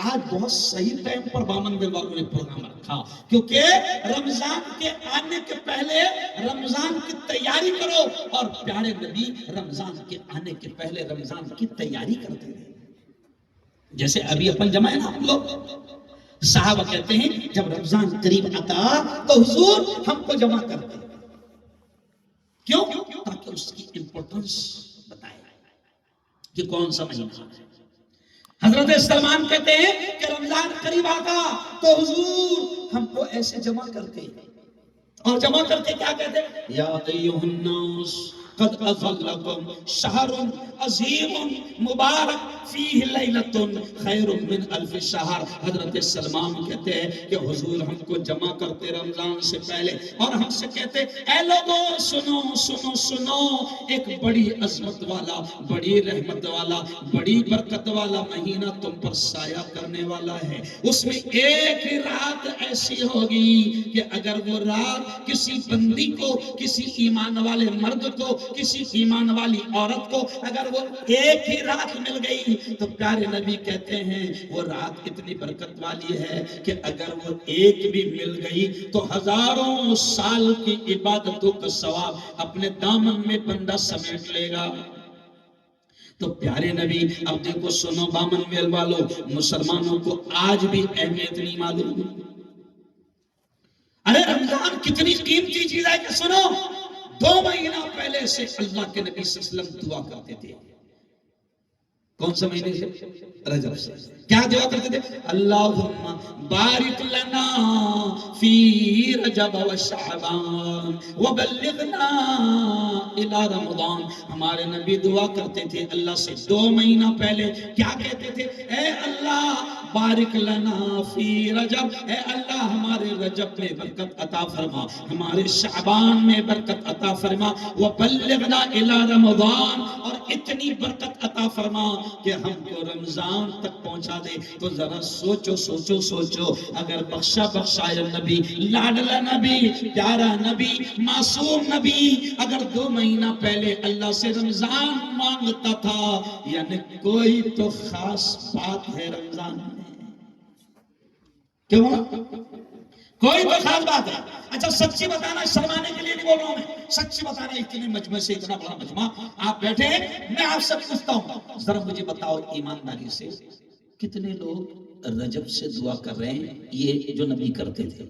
Speaker 2: آج بہت صحیح ٹائم پر بامن دل والوں نے پروگرام رکھا کیونکہ رمضان کے آنے کے پہلے رمضان کی تیاری کرو. اور پیارے نبی رمضان کے آنے کے پہلے رمضان کی تیاری کرتے تھے. جیسے ابھی اپن جمع ہے نا ہم لوگ صحابہ کہتے ہیں جب رمضان قریب آتا تو حضور ہم کو جمع کرتے. کیوں؟ تاکہ اس کی امپورٹنس بتائے کہ کون سا مہینہ ہے. حضرت سلمان کہتے ہیں کہ رمضان قریب آتا تو حضور ہم کو ایسے جمع کرتے اور جمع کرتے کیا کہتے ہیں؟ یا ایھا الناس قد اظلکم شہر عظیم مبارک فیہ لیلۃ خیر من الف شہر. حضرت سلمان کہتے ہیں کہ حضور ہم کو جمع کرتے رمضان سے پہلے اور ہم سے کہتے اے لوگوں سنو سنو سنو ایک بڑی عظمت والا بڑی رحمت والا بڑی برکت والا مہینہ تم پر سایہ کرنے والا ہے. اس میں ایک ہی رات ایسی ہوگی کہ اگر وہ رات کسی بندی کو کسی ایمان والے مرد کو کسی ایمان والی عورت کو اگر وہ ایک ہی رات مل گئی تو پیارے نبی کہتے ہیں وہ رات اتنی برکت والی ہے کہ اگر وہ ایک بھی مل گئی تو ہزاروں سال کی عبادتوں کا ثواب اپنے دامن میں بندہ سمیٹ لے گا. تو پیارے نبی اب دیکھو سنو بامن ویل والو مسلمانوں کو آج بھی اہمیت نہیں معلوم. ارے رمضان کتنی قیمتی چیز ہے کہ سنو 2 مہینہ پہلے سے اللہ کے نبی صلی اللہ علیہ وسلم دعا کرتے تھے. کون سا مہینے سے؟ رجب سے. کیا دعا کرتے تھے؟ اللہم بارک لنا فی رجب و شعبان وبلغنا الى رمضان. ہمارے نبی دعا کرتے تھے اللہ سے 2 مہینہ پہلے. کیا کہتے تھے؟ اے اللہ بارک لنا فی رجب، اے اللہ ہمارے رجب میں برکت عطا فرما ہمارے شعبان میں برکت عطا فرما وبلغنا الی رمضان اور اتنی برکت عطا فرما کہ ہم کو رمضان تک پہنچا دے. تو ذرا سوچو سوچو سوچو اگر بخشا بخشایا نبی لاڈلا نبی پیارا نبی معصوم نبی اگر 2 مہینہ پہلے اللہ سے رمضان مانگتا تھا یعنی کوئی تو خاص بات ہے رمضان میں. کیوں؟ کوئی تو خاص بات ہے. اچھا سچی بتانا شرمانے کے لیے نہیں بول رہا ہوں میں سچی بتانا. اتنے مجمع سے اتنا بڑا مجمع آپ بیٹھے میں آپ سے پوچھتا ہوں ذرا مجھے بتاؤ ایمانداری سے کتنے لوگ رجب سے دعا کر رہے ہیں یہ جو نبی کرتے تھے؟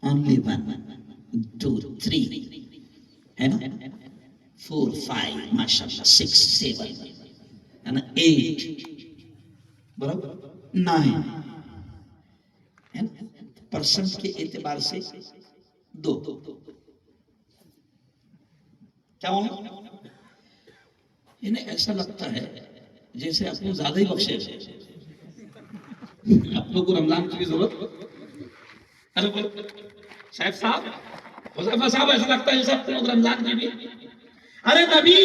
Speaker 2: only 1 2 3 ہے نا 4 5 ماشاءاللہ 6 7 ہے نا 8 برابر 9 پرسنٹ کے اعتبار سے 2 کیا ہونا؟ انہیں ایسا لگتا ہے جیسے اپنے زیادہ ہی بخشے اپنوں کو رمضان کی بھی ضرورت. ارے صاحب صاحب حذیفہ صاحب ایسا لگتا ہے جیسے اپنوں کو رمضان کی بھی. ارے نبی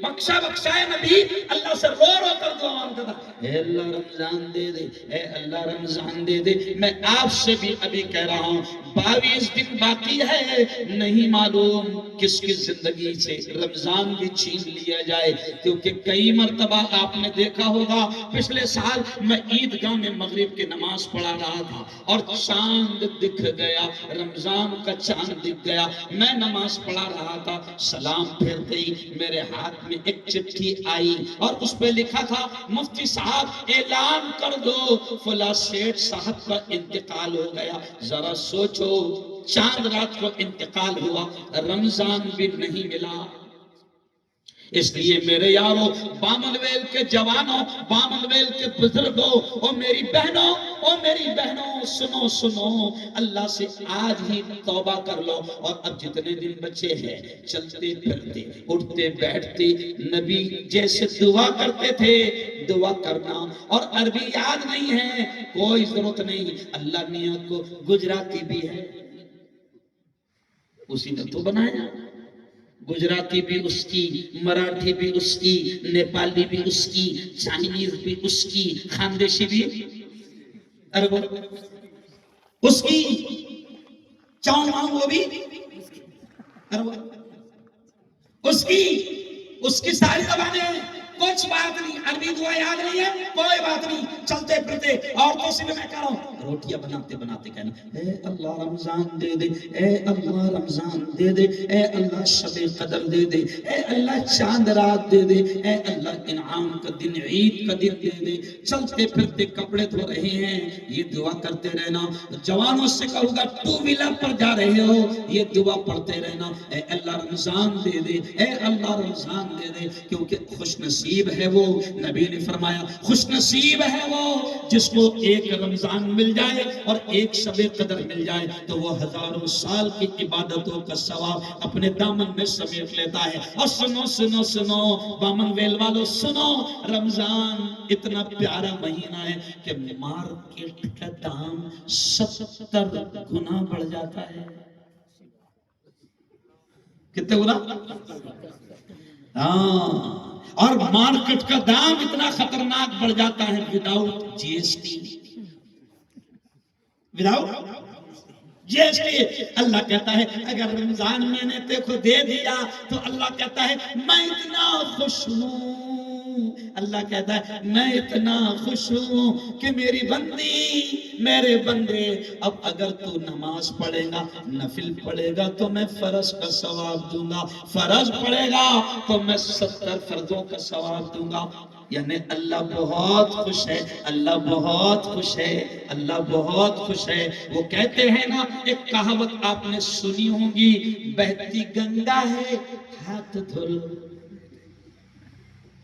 Speaker 2: بخشا بخشائے نبی اللہ سے رو رو کر دعا مانگتا تھا، اے اللہ رمضان دے دے، اے اللہ رمضان دے دے۔ میں آپ سے بھی ابھی کہہ رہا ہوں 22 دن باقی ہے، نہیں معلوم کس کی زندگی سے رمضان بھی چھین لیا جائے، کیونکہ کئی مرتبہ آپ نے دیکھا ہوگا پچھلے سال میں عیدگاہ میں مغرب کی نماز پڑھا رہا تھا اور چاند دکھ گیا، رمضان کا چاند دکھ گیا، میں نماز پڑھا رہا تھا، سلام پھیرتے ہی میرے ہاتھ میں ایک چٹھی آئی اور اس پہ لکھا تھا مفتی صاحب اعلان کر دو فلاں سیٹھ صاحب کا انتقال ہو گیا۔ ذرا سوچو، چاند رات کو انتقال ہوا، رمضان بھی نہیں ملا۔ اس لیے میرے یاروں، بامن ویل کے جوانوں، بامن ویل کے بزرگوں، او میری بہنوں، سنو سنو، اللہ سے آج ہی توبہ کر لو۔ اور اب جتنے دن بچے ہیں، چلتے پھرتے اٹھتے بیٹھتے نبی جیسے دعا کرتے تھے دعا کرنا، اور عربی یاد نہیں ہے کوئی ضرورت نہیں، اللہ میاں کو گجراتی بھی ہے، اسی نے تو بنایا، گجراتی بھی اس کی، مراٹھی بھی اس کی، نیپالی بھی اس کی، چائنیز بھی اس کی، خاندیشی بھی عرب اس کی، چاؤ ماؤ وہ بھی عرب اس کی ساری زبانیں ہیں، کچھ بات نہیں، عربی دعا یاد نہیں ہے کوئی بات نہیں، چلتے پھرتے عورتوں سے بھی میں کہہ رہا ہوں روٹیاں بناتے بناتے کہنا اے اللہ رمضان دے دے، اے اللہ رمضان دے دے، اے اللہ شب قدر دے دے، اے اللہ چاند رات دے دے، اے اللہ انعام کا دن، عید کا دن دے دے۔ چلتے پھرتے کپڑے دھو رہے ہیں، یہ دعا کرتے رہنا۔ جوانوں سے کہوں گا ٹو ویلر پر جا رہے ہو، یہ دعا پڑھتے رہنا، اے اللہ رمضان دے دے، اے اللہ رمضان دے دے، کیونکہ خوش نصیب ہے وہ، نبی نے فرمایا خوش نصیب ہے وہ جس کو ایک رمضان مل جائے اور ایک شب قدر مل جائے تو وہ ہزاروں سال کی عبادتوں کا ثواب اپنے دامن میں سمیٹ لیتا ہے۔ اور سنو سنو سنو بامن ویل والو سنو، رمضان اتنا پیارا مہینہ ہے کہ مارکیٹ کا دام 70 گنا بڑھ جاتا ہے۔ کتنے گنا؟ ہاں، اور مارکیٹ کا دام اتنا خطرناک بڑھ جاتا ہے وداؤٹ جی ایس ٹی، وداؤٹ جی ایس ٹی۔ اللہ کہتا ہے اگر رمضان میں نے دیکھو دے دیا تو اللہ کہتا ہے میں اتنا خوش ہوں، اللہ کہتا ہے میں اتنا خوش ہوں کہ میری بندی، میرے بندے، اب اگر تو نماز پڑھے گا، نفل پڑھے گا تو میں فرض کا ثواب دوں گا، فرض پڑھے گا تو میں 70 فرضوں کا ثواب دوں گا۔ یعنی اللہ بہت خوش ہے، اللہ بہت خوش ہے، اللہ بہت خوش ہے۔ وہ کہتے ہیں نا، ایک کہاوت آپ نے سنی ہوگی، بہتی گنگا ہے ہاتھ دھل،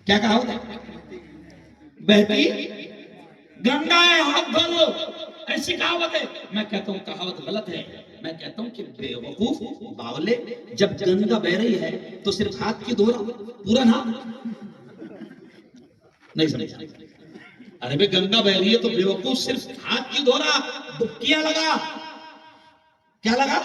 Speaker 2: کیا کہاوت ہے؟ بہتی گنگا ہے ہاتھ دھلو، ایسی کہاوت ہے۔ میں کہتا ہوں کہاوت غلط ہے، میں کہتا ہوں کہ بے وقوف باولے، جب گنگا بہ رہی ہے تو صرف ہاتھ کی دھونا، پورا نہ نہیں سمجھا؟ ارے بے گنگا بہ رہی ہے تو بے وقوف صرف ہاتھ کی دھونا، ڈبکیاں لگا، کیا لگا؟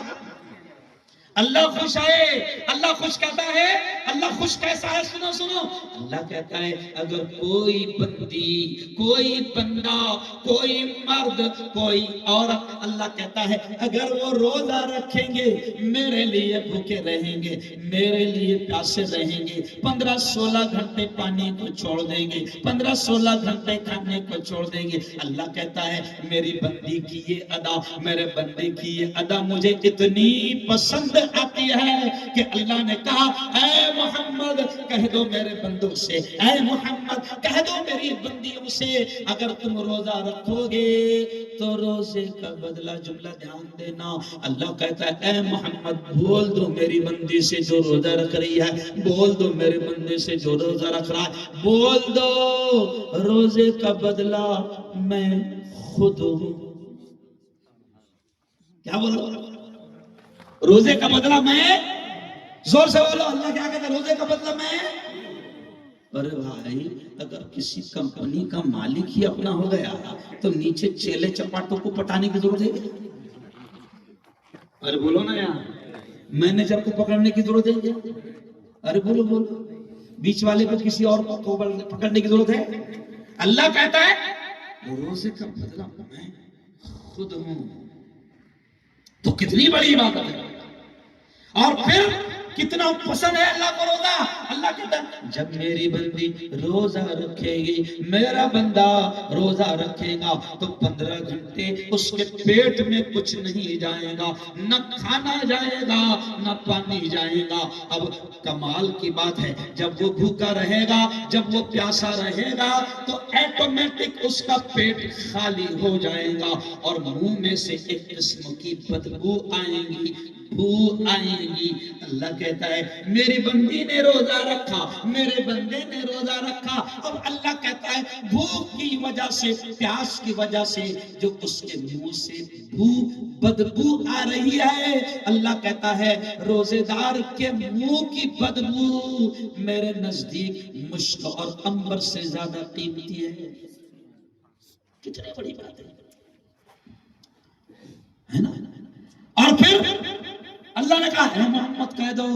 Speaker 2: اللہ خوش ہے، اللہ خوش کہتا ہے، اللہ خوش کیسا ہے؟ سنو سنو، اللہ کہتا ہے اگر کوئی بندی، کوئی بندہ، کوئی مرد، کوئی عورت، اللہ کہتا ہے اگر وہ روزہ رکھیں گے، میرے لیے بھوکے رہیں گے، میرے لیے پیاسے رہیں گے، 15-16 گھنٹے پانی کو چھوڑ دیں گے، 15-16 گھنٹے کھانے کو چھوڑ دیں گے، اللہ کہتا ہے میری بندی کی یہ ادا، میرے بندے کی یہ ادا مجھے اتنی پسند آتی ہے کہ اللہ نے کہا اے محمد کہہ دو میرے بندوں سے، اے محمد کہہ دو میری بندیوں سے، اگر تم روزہ رکھو گے تو روزے کا بدلہ، جملہ دھیان دینا، اللہ کہتا ہے اے محمد بول دو میری بندی سے جو روزہ رکھ رہی ہے، بول دو میرے بندے سے جو روزہ رکھ رہا ہے، بول دو روزے کا بدلہ میں خود ہوں۔ کیا بولو؟ روزے کا بدلہ میں، زور سے بولو، اللہ کیا کہتا ہے؟ روزے کا بدلہ میں۔ ارے بھائی اگر کسی کمپنی کا مالک ہی اپنا ہو گیا تو نیچے چیلے چپاٹوں کو پٹانے کی ضرورت ہے؟ ارے بولو نا یار، مینیجر کو پکڑنے کی ضرورت ہے کیا؟ ارے بولو بولو، بیچ والے کو کسی اور کو پکڑنے کی ضرورت ہے؟ اللہ کہتا ہے وہ روزے کا بدلہ میں خود ہوں. تو کتنی بڑی عبادت ہے. اور پھر کتنا پسند ہے اللہ کو روزہ. اللہ کہتا ہے جب میری بندی روزہ رکھے گی، میرا بندہ روزہ رکھے گا تو 15 گھنٹے اس کے پیٹ میں کچھ نہیں جائے گا، نہ کھانا جائے گا نہ پانی جائے گا. اب کمال کی بات ہے، جب وہ بھوکا رہے گا، جب وہ پیاسا رہے گا تو ایٹومیٹک اس کا پیٹ خالی ہو جائے گا اور منہ میں سے ایک قسم کی بدبو آئے گی، بو آئے گی. اللہ کہتا ہے میری بندی نے روزہ رکھا، میرے بندے نے روزہ رکھا. اب اللہ کہتا ہے بھوک کی وجہ سے، پیاس کی وجہ سے جو اس کے منہ سے بدبو آ رہی ہے، اللہ کہتا ہے روزے دار کے منہ کی بدبو میرے نزدیک مشک اور عنبر سے زیادہ قیمتی ہے. کتنی بڑی بات ہے نا. اور پھر اللہ نے کہا اے محمد کہہ دو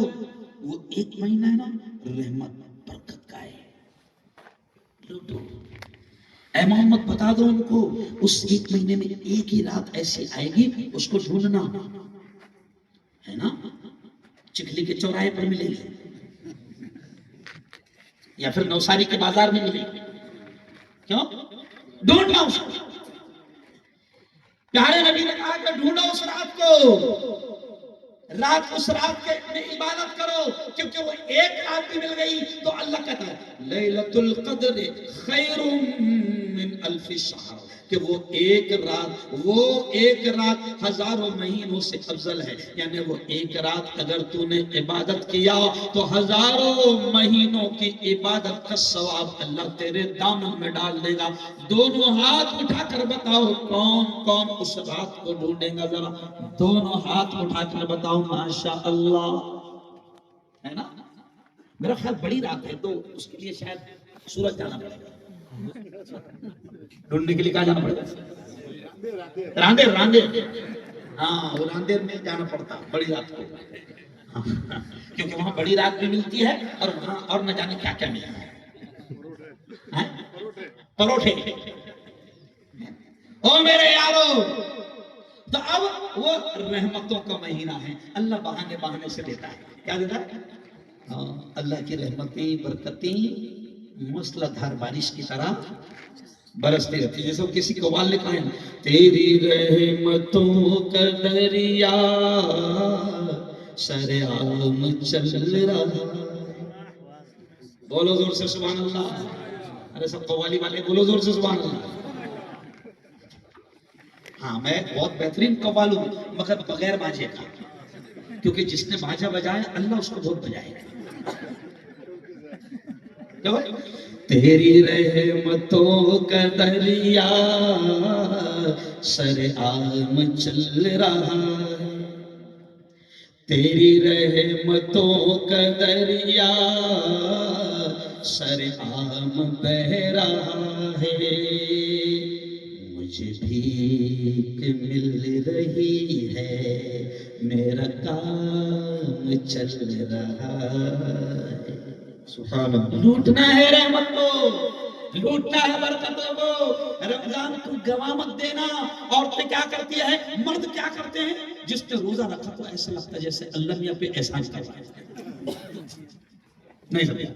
Speaker 2: وہ ایک مہینہ ہے نا رحمت برکت کا ہے. اے محمد بتا دو ان کو اس ایک مہینے میں ایک ہی رات ایسی آئے گی، اس کو ڈھونڈنا ہے نا، چکلی کے چوراہے پر ملے گی یا پھر نوساری کے بازار میں ملے گی. کیوں ڈھونڈنا اس کو. پیارے نبی نے کہا کہ ڈھونڈو اس رات کو، اس رات کے میں عبادت کرو، کیونکہ وہ ایک رات بھی مل گئی تو اللہ کہتا ہے لیلۃ القدر خیر من الف شہر، کہ وہ ایک رات ہزاروں مہینوں سے افضل ہے. یعنی وہ ایک رات اگر تو نے عبادت کیا تو ہزاروں مہینوں کی عبادت کا ثواب اللہ تیرے دامن میں ڈال دے گا. دونوں ہاتھ اٹھا کر بتاؤ کون کون اس رات کو ڈھونڈے گا. ذرا دونوں ہاتھ اٹھا کر بتاؤ ماشاء اللہ. ہے نا، میرا خیال بڑی رات ہے تو اس کے لیے شاید سورج جانا پڑے گا ڈھونڈنے کے لیے. کہاں جانا پڑے گا؟ راندیر. ہاں وہ راندیر میں جانا پڑتا بڑی رات کو، کیونکہ وہاں بڑی رات بھی ملتی ہے اور وہاں اور نہ جانے کیا کیا ملتا ہے. پروٹھے. او میرے یارو، تو اب وہ رحمتوں کا مہینہ ہے. اللہ بہانے سے دیتا ہے. کیا دیتا ہے؟ اللہ کی رحمتیں برکتیں موسلا دھار بارش کی طرح برستی رہتی. جیسے کسی قوال نے کہا ہے تیری رحمتوں کا دریا سر عام چل رہا. بولو زور سے سبحان اللہ. ارے سب قوالی والے بولو زور سے سبحان اللہ. ہاں میں بہت بہترین قوال ہوں مگر بغیر باجے کا، کیونکہ جس نے باجا بجایا اللہ اس کو بہت بجائے گا. تیری رحمتوں کا دریا سر عام چل رہا ہے، تیری رحمتوں کا دریا سر عام بہ رہا ہے. مجھے بھیک مل رہی ہے، میرا کام چل رہا ہے.
Speaker 3: سبحان اللہ.
Speaker 2: لوٹنا ہے رحمت کو، لوٹنا ہے برکتوں کو. رمضان کو گوا مت دینا. عورتیں کیا کرتی ہے، مرد کیا کرتے ہیں، جس نے روزہ رکھا تو ایسا لگتا ہے جیسے اللہ میاں پہ احسان کروا. نہیں سمجھا،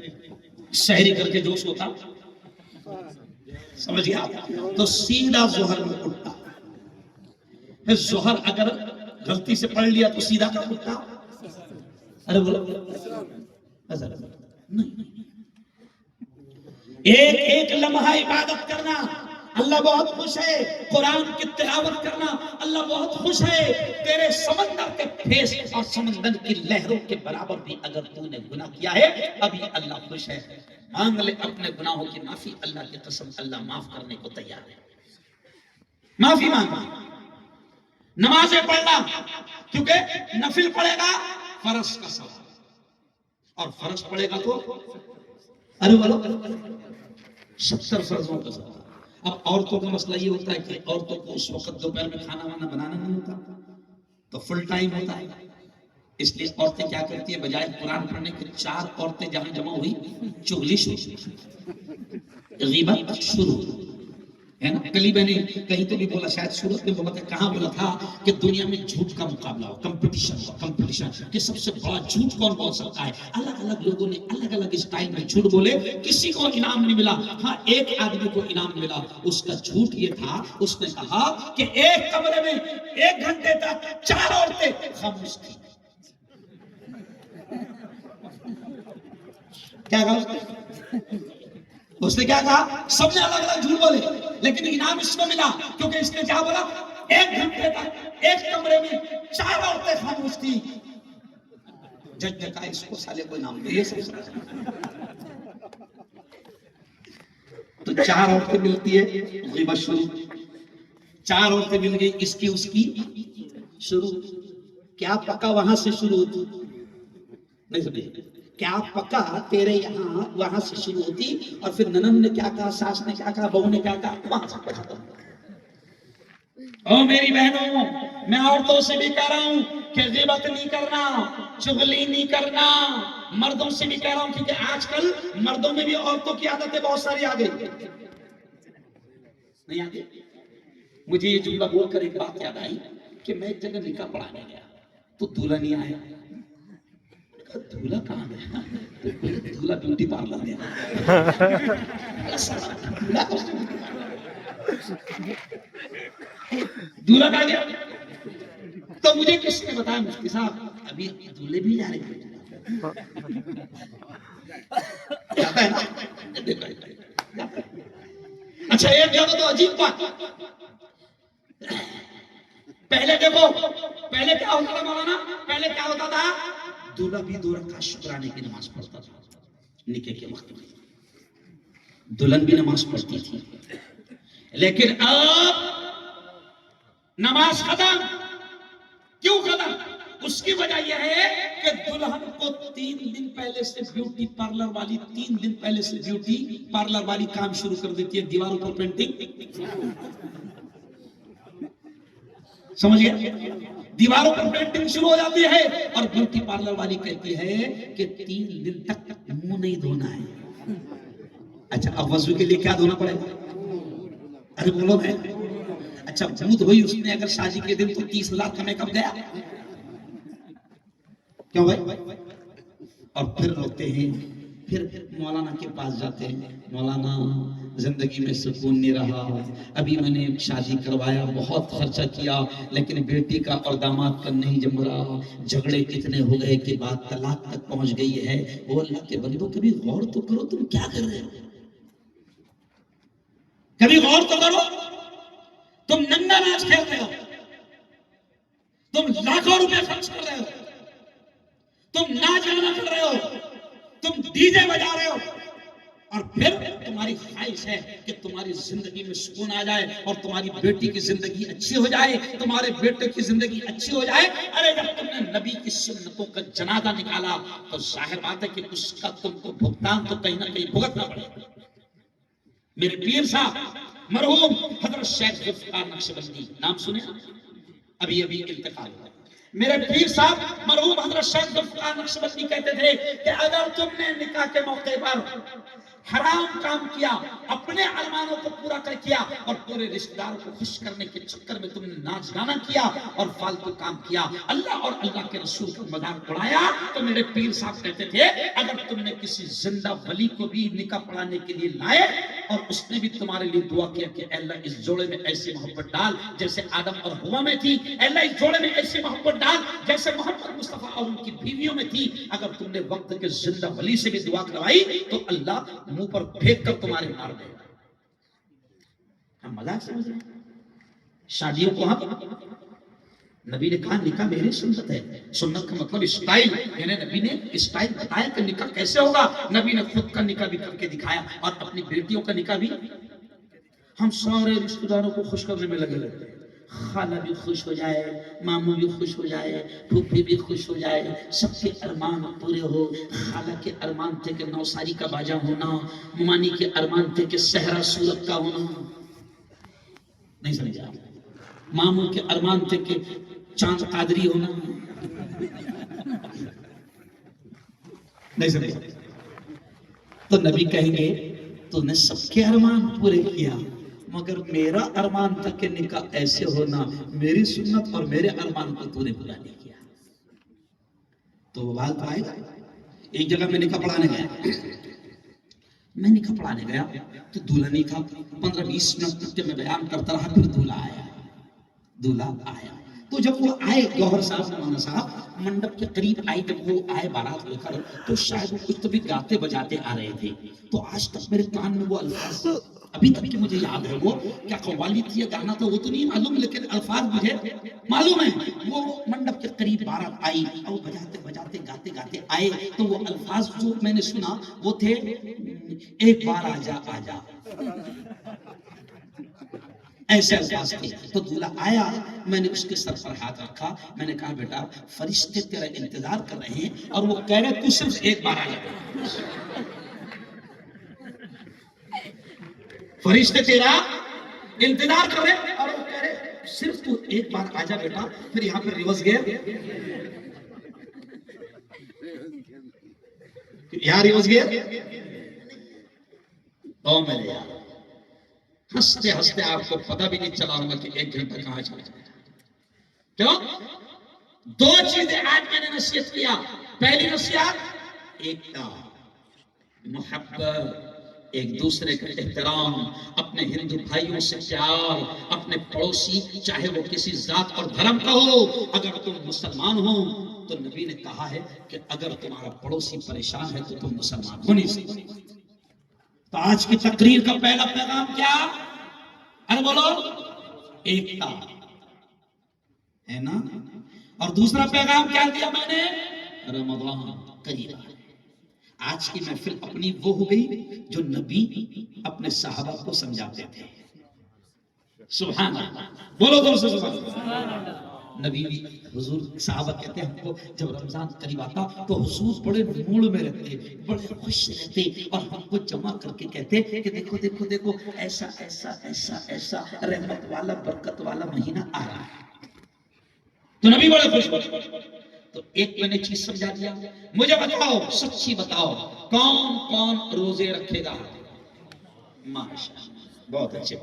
Speaker 2: سحری کر کے جوش ہوتا سمجھ گیا تو سیدھا ظہر میں اٹھتا. پھر ظہر اگر غلطی سے پڑھ لیا تو سیدھا کر اٹھتا. ارے بولو نہیں، ایک لمحہ عبادت کرنا اللہ بہت خوش ہے. قرآن کی تلاوت کرنا اللہ بہت خوش ہے. تیرے سمندر کے پھیس اور سمندر کی لہروں کے برابر بھی اگر تو نے گناہ کیا ہے ابھی اللہ خوش ہے. مانگ لے اپنے گناہوں کی معافی، اللہ کی قسم اللہ معاف کرنے کو تیار ہے. معافی مانگنا، نمازیں پڑھنا، کیونکہ نفل پڑھے گا فرض کا ثواب اور فرض پڑھے گا تو ارے بولو 70 فرضوں کا ثواب. اب عورتوں کا مسئلہ یہ ہوتا ہے کہ عورتوں کو اس وقت دوپہر میں کھانا وانا بنانا نہیں ہوتا تو فل ٹائم ہوتا ہے. اس لیے عورتیں کیا کرتی ہیں، بجائے قرآن پڑھنے کے 4 عورتیں جہاں جمع ہوئی چغلی شروع، غیبت شروع ہے نا. کلی میں نے کہیں تو بھی بولا، شاید سورت میں بولا تھا، کہاں بولا تھا کہ دنیا میں جھوٹ کا مقابلہ ہو، کمپٹیشن کہ سب سے بڑا جھوٹ کون بول سکتا ہے. الگ الگ لوگوں نے الگ الگ اسٹائل میں جھوٹ بولے، کسی کو انعام نہیں ملا. ہاں ایک آدمی کو انعام ملا، اس کا جھوٹ یہ تھا، اس نے کہا کہ ایک کمرے میں 1 گھنٹے تک 4 عورتیں خاموش تھیں. کیا کہا اس نے، کیا کہا؟ سب نے الگ الگ جھوٹ بولے، لیکن انعام اس کو ملا کیونکہ اس نے کیا بولا، 1 گھنٹے تک ایک کمرے میں 4 عورتیں خاموش تھی. جج نے کہا اس کو سالے کو انعام دے. یہ سب تو 4 عورتیں ملتی ہے، غیبت شروع. 4 عورتیں مل گئی، اس کی اس کی شروع. کیا پکا وہاں سے شروع ہوتی؟ نہیں سمجھے؟ کیا پکا تیرے یہاں وہاں سے شروع ہوتی، اور پھر ننند نے کیا کہا، ساس نے کیا کہا، بہو نے کیا کہا، وہاں سے ختم. او میری بہنوں، میں عورتوں سے بھی کہہ رہا ہوں کہ غیبت نہیں کرنا، چغلی نہیں کرنا. مردوں سے بھی کہہ رہا ہوں، کیونکہ آج کل مردوں میں بھی عورتوں کی عادتیں بہت ساری آ گئی. نہیں آگے؟ مجھے یہ جملہ بول کر ایک بات یاد آئی کہ میں ایک جگہ نکاح پڑھانے گیا تو دولہا نہیں آیا. دولہا کہاں گیا؟ دولہا بیوٹی پارلر گیا. دولہا کہاں گیا؟ تو مجھے کس نے بتایا، مفتی صاحب ابھی دولہے بھی جا رہے ہیں. جاتا ہے نا. اچھا ایک جگہ تو عجیب بات، پہلے دیکھو، پہلے کیا ہوتا تھا مولانا، پہلے کیا ہوتا تھا، دولہا بھی 2 رکعت شکرانے کی نماز پڑھتا تھا نکاح کے وقت میں، دلہن بھی نماز پڑھتی تھی. لیکن اب نماز ختم. کیوں ختم؟ اس کی وجہ یہ ہے کہ دلہن کو 3 دن پہلے سے بیوٹی پارلر والی 3 دن پہلے سے بیوٹی پارلر والی کام شروع کر دیتی ہے، دیواروں پر پینٹنگ. سمجھ گیا؟ دیواروں پر پینٹنگ شروع ہو جاتی ہے، اور بیوٹی پارلر والی کہتی ہے کہ 3 دن تک منہ نہیں دھونا ہے. اچھا اب وضو کے لیے کیا دھونا پڑے گا؟ ارے بولو میں. اچھا منہ دھوئی اس نے اگر شادی کے دن تو 30,000 کا میک اپ گیا. کیوں بھائی؟ اور پھر روتے ہیں، پھر مولانا کے پاس جاتے ہیں، مولانا زندگی میں سکون نہیں رہا، ابھی میں نے شادی کروایا، بہت خرچہ کیا، لیکن بیٹی کا اور داماد کا نہیں جم رہا، جھگڑے اتنے ہو گئے کہ بات طلاق تک پہنچ گئی ہے. وہ اللہ کے بندوں کبھی غور تو کرو تم کیا کر رہے ہو، کبھی غور تو کرو. تم ننگا ناچ کھیل رہے ہو، تم لاکھوں روپے خرچ کر رہے ہو، تم ناچ گانا کر رہے ہو، تم ڈی جے بجا رہے ہو، اور پھر تمہاری خواہش ہے کہ تمہاری زندگی میں سکون آ جائے اور تمہاری بیٹی کی زندگی اچھی ہو جائے، تمہارے بیٹے کی زندگی اچھی ہو جائے. ارے جب تم نے نبی کی سنتوں کا جنازہ نکالا تو ظاہر بات ہے کہ اس کا تم کو بھگتان تو کہیں نہ کہیں بھگتنا پڑے. میرے پیر صاحب مرحوم حضرت شیخ ذوالفقار نقشبندی، نام سنے؟ ابھی انتقال ہوا. میرے پیر صاحب مرحوم حضرت شیخ ذوالفقار نقشبندی کہتے تھے کہ اگر تم نے نکاح کے موقع پر حرام کام کیا، اپنے ارمانوں کو پورا کر کیا، اور پورے رشتہ داروں کو خوش کرنے کے چکر میں تم نے ناچ گانا کیا اور فالتو کام کیا، اللہ اور اللہ کے رسول کا مذاق اڑایا، تو میرے پیر صاحب کہتے تھے اگر تم نے کسی زندہ ولی کو بھی نکاح پڑھانے کے لیے لائے اور اس نے بھی تمہارے لیے دعا کیا کہ اے اللہ اس جوڑے میں ایسی محبت ڈال جیسے آدم اور ہوا میں تھی، اے اللہ اس جوڑے میں ایسی محبت ڈال جیسے محمد مصطفیٰ اور ان کی بیویوں میں تھی، اگر تم نے وقت کے زندہ ولی سے بھی دعا کروائی تو اللہ منہ پر پھینک کر تمہارے مار دے گا. ہم مذاق سمجھ رہے ہیں شادیوں کو. ہم نبی نے کہا نکاح میری سنت ہے. سنت کا مطلب اسٹائل، یعنی نبی نے اسٹائل بتایا کہ نکاح کیسے ہوگا. نبی نے خود کا نکاح بھی کر کے دکھایا اور اپنی بیٹیوں کا نکاح بھی. ہم سارے رشتہ داروں کو خوش کرنے میں لگے رہتے ہیں، خالہ بھی خوش ہو جائے، ماموں بھی خوش ہو جائے، پھوپھی بھی خوش ہو جائے، سب کے ارمان پورے ہو. خالہ کے ارمان تھے کہ نوساری کا باجا ہونا، ممانی کے ارمان تھے کہ صحرا سورت کا ہونا. نہیں سمجھا؟ ماموں کے ارمان تھے کہ چاند قادری ہونا. نہیں سمجھا؟ تو نبی کہیں گے تو نے سب کے ارمان پورے کیا مگر میرا ارمان تھا کہ نکاح ایسے ہونا، میری سنت اور میرے ارمان کو تو نے پورا نہیں کیا. تو وہ بات تو آئے گا. ایک جگہ میں نکاح پڑھانے گیا تو دولہا نہیں تھا. 15-20 منٹ تک میں بیان کرتا رہا، پھر دولہا آیا. تو جب وہ آئے گوہر صاحب مولانا صاحب منڈپ کے قریب آئے، جب وہ آئے بارات لے کر تو شاید وہ کچھ تو بھی گاتے بجاتے آ رہے تھے. تو آج تک میرے کان میں وہ الفاظ ابھی تک کہ مجھے یاد ہے، وہ کیا قوالی تھی یا گانا تھا وہ تو نہیں معلوم، لیکن الفاظ مجھے معلوم ہے. وہ منڈپ کے قریب بارات آئی اور بجاتے بجاتے گاتے گاتے آئے تو وہ الفاظ جو میں نے سنا وہ تھے ایک بار آجا آجا، ایسے الفاظ تھے. تو دولہا آیا، میں نے اس کے سر پر ہاتھ رکھا، میں نے کہا بیٹا فرشتے تیرا انتظار کر رہے ہیں اور وہ کہہ رہے تو صرف ایک بار آ جا. فرشتے تیرا انتظار کر رہے اور وہ کہہ رہے صرف تو ایک بار آ جا بیٹا. پھر یہاں پر ریورس گیئر، یہاں ریورس گیئر. او میرے یار، ہنستے ہنستے آپ کو پتہ بھی نہیں چلا ہوگا کہ 1 گھنٹہ کہاں چلا جائے. کیوں؟ 2 چیزیں آج میں نے نصیحت کیا. پہلی نصیحت ایکتا، محبت، ایک دوسرے کا احترام، اپنے ہندو بھائیوں سے پیار، اپنے پڑوسی چاہے وہ کسی ذات اور دھرم کا ہو، اگر تم مسلمان ہو تو نبی نے کہا ہے کہ اگر تمہارا پڑوسی پریشان ہے تو تم مسلمان ہو نہیں سکتے. تو آج کی تقریر کا پہلا پیغام کیا ارے بولو؟ ایکتا ہے نا. اور دوسرا پیغام کیا دیا میں نے؟ رمضان قریب آ. آج کی محفل اپنی وہ ہو گئی جو نبی اپنے صحابہ کو سمجھاتے تھے. سبحان اللہ، بولو دور سے سبحان اللہ. نبی حضور صحابہ کہتے ہیں ہم کو جب رمضان قریب آتا تو حضور بڑے موڑ میں رہتے، بڑے خوش رہتے اور ہم کو جمع کر کے کہتے کہ دیکھو دیکھو دیکھو ایسا ایسا ایسا ایسا رحمت والا برکت والا مہینہ آ رہا ہے. تو نبی بڑے خوش ہوتے. تو ایک میں نے چیز سمجھا دیا. مجھے بتاؤ، سچی بتاؤ، کون کون روزے رکھے گا؟ ماشاءاللہ، بہت اچھے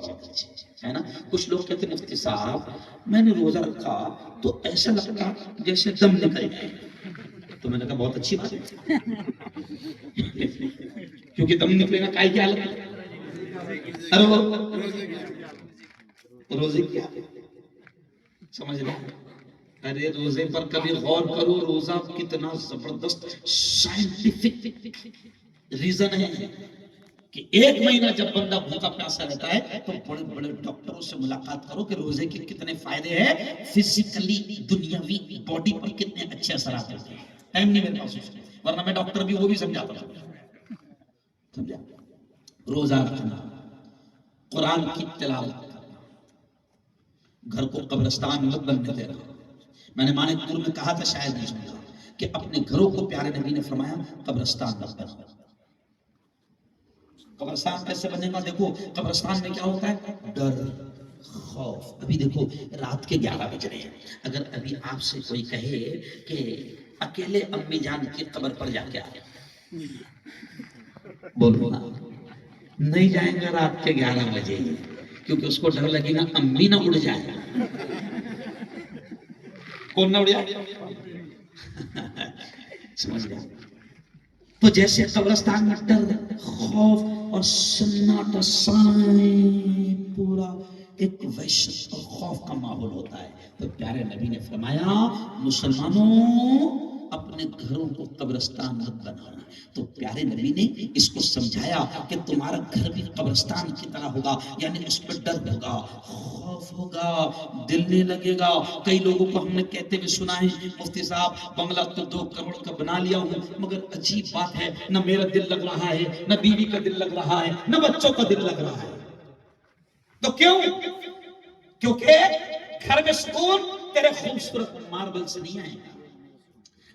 Speaker 2: ہے نا. کچھ لوگ کہتے ہیں مفتی صاحب میں نے روزہ رکھا تو ایسا لگتا جیسے دم نکل جائے. تو میں نے کہا بہت اچھی بات ہے کیونکہ دم نکلے گا کائی کی حالت ہے. ارے روزے کیا سمجھ لیں. ارے روزے پر کبھی غور کرو، روزہ کتنا زبردست سائنٹیفک ریزن ہے کہ 1 مہینہ جب بندہ بھوکا پیاسا رہتا ہے تو بڑے بڑے ڈاکٹروں سے ملاقات کرو کہ روزے کے کتنے فائدے ہیں، فزیکلی دنیاوی باڈی پر کتنے اچھے اثرات ہوتے ہیں. ٹائم نہیں میرے پاس اس کا، ورنہ میں ڈاکٹر بھی وہ بھی سمجھاتا ہوں. سمجھا؟ روزہ رکھنا، قرآن کی تلاوت کرنا، گھر کو قبرستان مت بننے دینا. میں نے مانک پور میں کہا تھا، شاید نہیں سمجھا، کہ اپنے گھروں کو پیارے نبی نے فرمایا قبرستان مت بناؤ. قبرستان کیسے بنے گا؟ دیکھو قبرستان میں کیا ہوتا ہے؟ ڈر، خوف. ابھی دیکھو رات کے 11 بج رہے ہیں، اگر ابھی آپ سے کوئی کہے کہ اکیلے امی جان کی قبر پر جا کے آئے، بولو نا نہیں جائیں گے رات کے 11 بجے، کیونکہ اس کو ڈر لگے گا امی نہ اڑ جائے. کون نہ اڑ جائے؟ سمجھ گیا؟ تو جیسے قبرستان میں ڈر، خوف اور سناٹا، سائیں، پورا ایک وحشت اور خوف کا ماحول ہوتا ہے. تو پیارے نبی نے فرمایا مسلمانوں اپنے گھروں کو قبرستان مت بنانا. تو پیارے نبی نے اس کو سمجھایا کہ تمہارا گھر بھی قبرستان کی طرح ہوگا، یعنی اس پہ ڈر ہوگا، خوف ہوگا، دل نہیں لگے گا. کئی لوگوں کو ہم نے کہتے ہوئے سنا ہے مفتی صاحب بنگلہ تو 2 کروڑ کا بنا لیا ہوں، مگر عجیب بات ہے نہ میرا دل لگ رہا ہے، نہ بیوی کا دل لگ رہا ہے، نہ بچوں کا دل لگ رہا ہے. تو کیوں؟ کیونکہ گھر میں سکون تیرے خوبصورت ماربل سے نہیں آئے گا،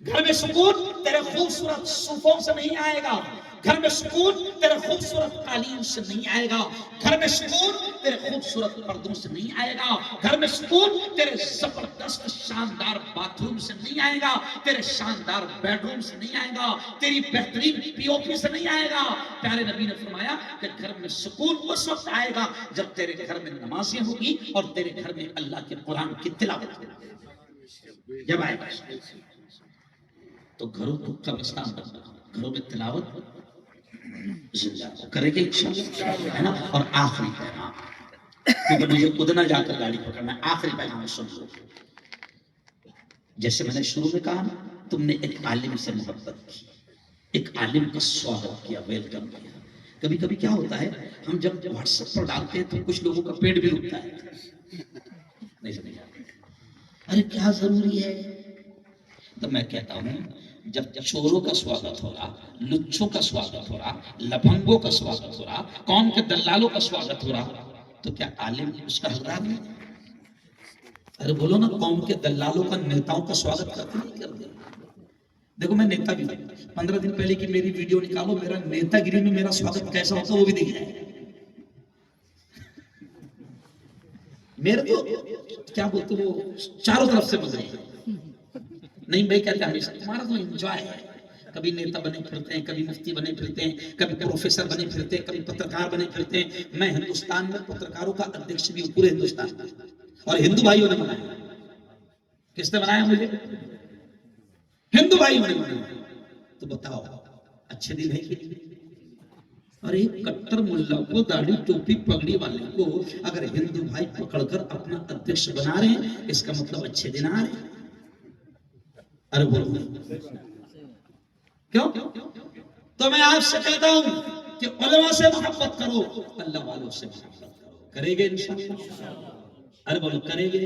Speaker 2: گھر میں سکون تیرے خوبصورت صوفوں سے نہیں آئے گا، گھر میں سکون تیرے خوبصورت قالین سے نہیں آئے گا، گھر میں سکون تیرے خوبصورت پردوں سے نہیں آئے گا، گھر میں سکون تیرے زبردست شاندار باتھ روم سے نہیں آئے گا، تیرے شاندار بیڈ روم سے نہیں آئے گا، تیری بہترین پی او پی سے نہیں آئے گا۔ پیارے نبی نے فرمایا کہ گھر میں سکون اس وقت آئے گا جب تیرے گھر میں نمازیں ہوگی اور تیرے گھر میں اللہ کے قرآن کی تلاوت ہوگی۔ جب آئے گا تو گھروں کو قبرستان بننا، گھروں میں تلاوت زندہ کرے گے انشاءاللہ، ہے نا۔ اور آخری پیغام، کیونکہ مجھے خود نہ جا کر گاڑی پکڑنا ہے، آخری پیغام سن لو۔ جیسے میں نے شروع میں کہا نا، تم نے ایک عالم سے محبت کی، ایک عالم کا سواگت کیا، ویلکم کیا۔ کبھی کبھی کیا ہوتا ہے، ہم جب واٹس ایپ پر ڈالتے ہیں تو کچھ لوگوں کا پیٹ بھی رکتا ہے، نہیں سمجھ آتا، ارے کیا ضروری ہے؟ تو میں کہتا ہوں، جب چوروں کا سواگت ہو رہا، لچوں کا سواگت ہو رہا، لفنگوں کا سواگت ہو رہا، قوم کے دلالوں کا سواگت ہو رہا، تو کیا عالم اس کا حقدار نہیں؟ ارے بولو نا، قوم کے دلالوں کا نیتاؤں کا سواگت کرتے نہیں کرتے؟ دیکھو میں نیتا بھی ہوں، 15 دن پہلے کی میری ویڈیو نکالو، میرا نیتا گری میں میرا سواگت کیسا ہوتا ہے وہ بھی دیکھ جائے۔ میرے تو کیا بولتے وہ چاروں طرف سے مزے ہیں، نہیں بھائی کہتے ہمیشہ تمہارا تو انجوائے ہے، کبھی نیتا بنے پھرتے ہیں، کبھی مفتی بنے پھرتے ہیں، کبھی پروفیسر بنے پھرتے ہیں، کبھی پترکار بنے پھرتے ہیں۔ میں ہندوستان میں پترکاروں کا ادھیکش بھی ہوں، پورے ہندوستان میں، اور ہندو بھائیوں نے بنایا۔ کس نے بنایا مجھے؟ ہندو بھائیوں نے بنایا۔ تو بتاؤ اچھے دل ہے کہ نہیں؟ اور ایک کٹر ملا کو، داڑھی ٹوپی پگڑی والے کو اگر ہندو بھائی پکڑ کر اپنا ادھیکش بنا رہے ہیں، اس کا مطلب اچھے دن آ رہے ہیں۔ ارے بولو کیوں؟ تو میں آپ سے کہتا ہوں کہ علماء سے محبت کرو، اللہ والوں سے محبت کرو، کرے گے انشاءاللہ؟ ارے بولو کرے گے؟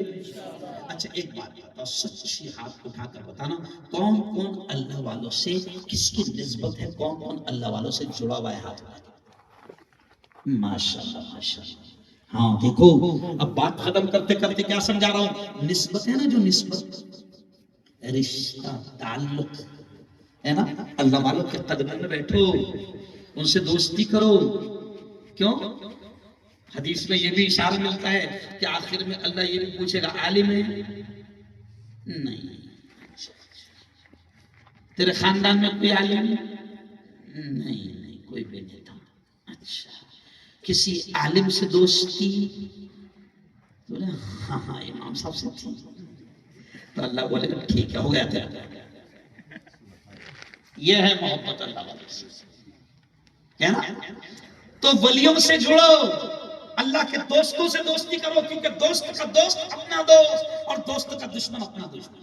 Speaker 2: اچھا ایک بات بتاؤ، سچی ہاتھ اٹھا کر بتانا، کون کون اللہ والوں سے کس کی نسبت ہے، کون کون اللہ والوں سے جڑا ہوا ہے؟ ہاتھ اٹھا کے۔ ماشاءاللہ ماشاءاللہ۔ ہاں دیکھو، اب بات ختم کرتے کرتے کیا سمجھا رہا ہوں، نسبت ہے نا، جو نسبت، رشتہ، تعلق ہے نا، اللہ والوں کے قدموں میں بیٹھو، ان سے دوستی کرو۔ کیوں؟ حدیث میں یہ بھی اشارہ ملتا ہے کہ آخر میں اللہ یہ بھی پوچھے گا، عالم ہے؟ نہیں۔ تیرے خاندان میں کوئی عالم؟ نہیں، کوئی بھی نہیں تھا۔ اچھا، کسی عالم سے دوستی؟ بولے ہاں امام صاحب سے تھی۔ تو اللہ بولے گا ٹھیک ہے، ہو گیا تیرا۔ یہ ہے محبت اللہ والے سے، ہے نا۔ تو ولیوں سے جڑو، اللہ کے دوستوں سے دوستی کرو، کیونکہ دوست کا دوست اپنا دوست، اور دوست کا دشمن اپنا دشمن۔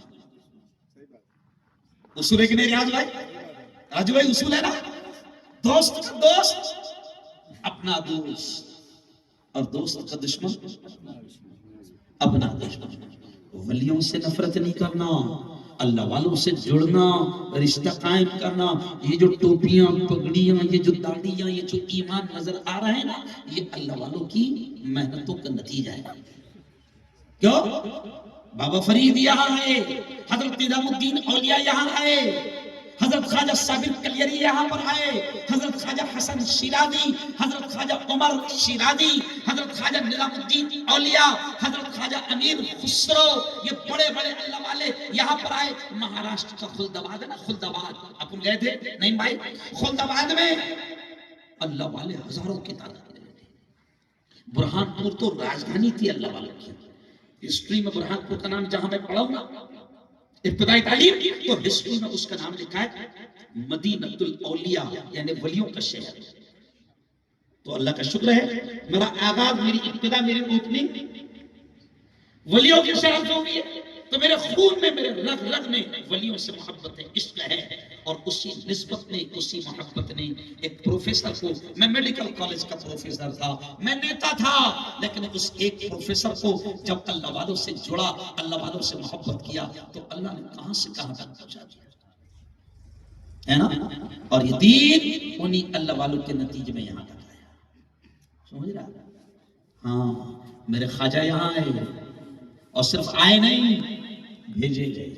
Speaker 2: اصول ہے کہ نہیں راج بھائی؟ راج بھائی اصول ہے نا، دوست کا دوست اپنا دوست، اور دوست کا دشمن اپنا دشمن۔ ولیوں سے نفرت نہیں کرنا، اللہ والوں سے جڑنا، رشتہ قائم کرنا۔ یہ جو ٹوپیاں، پگڑیاں، یہ جو داڑیاں، یہ جو ایمان نظر آ رہا ہے نا، یہ اللہ والوں کی محنتوں کا نتیجہ ہے۔ کیوں؟ بابا فرید یہاں ہے، حضرت نظام الدین اولیاء یہاں آئے، حضرت خواجہ صابر کلیری یہاں پر آئے، حضرت خواجہ حسن شیرازی، حضرت خواجہ عمر شیرازی، حضرت خواجہ نظام الدین اولیاء، حضرت خواجہ امیر خسرو، یہ بڑے بڑے اللہ والے یہاں پر آئے۔ مہاراشٹر کا خلد آباد ہے نا، خلد آباد، اپن گئے تھے نہیں بھائی؟ خلد آباد میں اللہ والے ہزاروں کی تعداد میں تھے۔ برہان پور تو راجدھانی تھی اللہ والوں کی۔ ہسٹری میں برہان پور کا نام جہاں میں پڑھا ہوں نا، ابتدائی تعلیم، تو ہسٹری میں اس کا نام لکھا ہے مدینۃ الاولیاء، یعنی ولیوں کا شہر۔ تو اللہ کا شکر ہے، میرا آغاز، میری ابتدا، میری اوپننگ ولیوں کے شہر سے ہوئی ہے۔ تو میرے خون میں، میرے رگ رگ میں ولیوں سے محبت ہے، عشق ہے، اور اسی نسبت نے، اسی محبت نے ایک پروفیسر کو، میں میڈیکل کالج کا پروفیسر تھا، میں نیتا تھا، لیکن اس ایک پروفیسر کو جب اللہ والوں سے جڑا، اللہ والوں سے محبت کیا، تو اللہ نے کہاں سے کہاں تک پہنچا دیا، ہے نا۔ اور یہ دین انہی اللہ والوں کے نتیجے میں یہاں تک آیا، سمجھ رہا؟ ہاں، میرے خواجہ یہاں آئے، اور صرف آئے نہیں، بھیجے گئے،